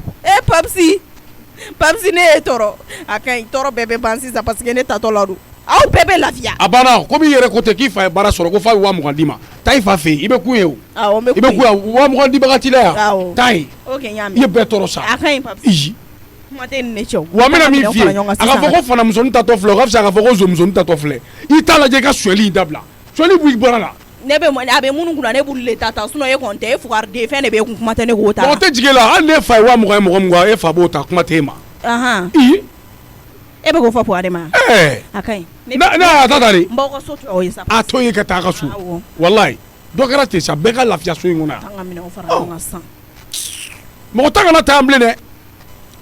Papsi ne ye tɔɔrɔ a ka ɲi tɔɔrɔ bɛɛ bɛ ban sisan parce que ne tatɔ la don aw bɛɛ bɛ lafiya a banna komi i yɛrɛ ko ten k'i fa ye baara sɔrɔ ko f'a bɛ 20 d'i ma taa i fa fɛ yen i bɛ kun ye o awɔ n bɛ i bɛ kun ye 20 dibaga t'i la yan awɔ taa yen ok n y'a i mɛn ye bɛɛ tɔɔrɔ sa a ka ɲi Papsi iyi kuma tɛ nin ne cɛ o wa n bɛna min f'i ye a ka fɔ ko fana musonin tatɔ filɛ o ka fisa a ka fɔ ko zo musonin tatɔ filɛ i t'a lajɛ i ka suɲɛli in dabila suɲɛli b'i bɔra la ne bɛ a bɛ minnu kunna ne b'olu le ta sinon e kɔni tɛ e fugariden fɛn de bɛ e kun kuma tɛ ne k'o ta mɔgɔ tɛ jigin e la hali n'e fa ye 20 ye mɔgɔ min kan e fa b'o ta kuma tɛ e ma iyi e bɛ k'o fɔ puwa de ma a ka ɲi ne y'a ta ta de n b'aw ka so to aw ye sa a to ye ka taa a ka so walayi dɔ kɛra ten sa bɛɛ ka lafiya so in kɔnɔ yan an ka minɛnw fara ɲɔgɔn kan sisan mɔgɔ ta kana taa yan bilen dɛ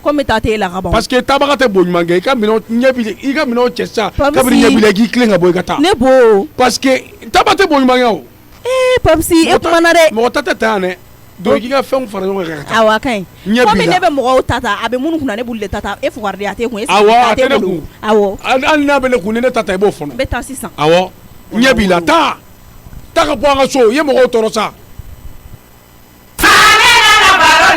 ko n bɛ taa t'e la ka ban. parce que tabaga tɛ bon ɲuman kɛ i ka minɛnw cɛ sisan Papisi. kabini ɲɛ b'i la i k'i tilen ka bɔ i ka taa. ne bo. parce que taba tɛ bon ɲuman kɛ o. Papisi e kumana dɛ. mɔgɔ ta tɛ tan yan dɛ. donc k'i ka fɛnw fara ɲɔgɔn kan ka taa. awɔ a ka ɲi. ɲɛ b'i komi la ne bɛ mɔgɔw ta a bɛ minnu kunna ne b'olu de ta e fugariya a t'e kun. awɔ a tɛ ne kun. awɔ. hali n'a bɛ ne kun ni ne ta i b'o fɔnɔ. n bɛ taa sisan. awɔ ɲɛ b'i la taa ka bɔ an ka so i ye mɔgɔw tɔɔrɔ sa.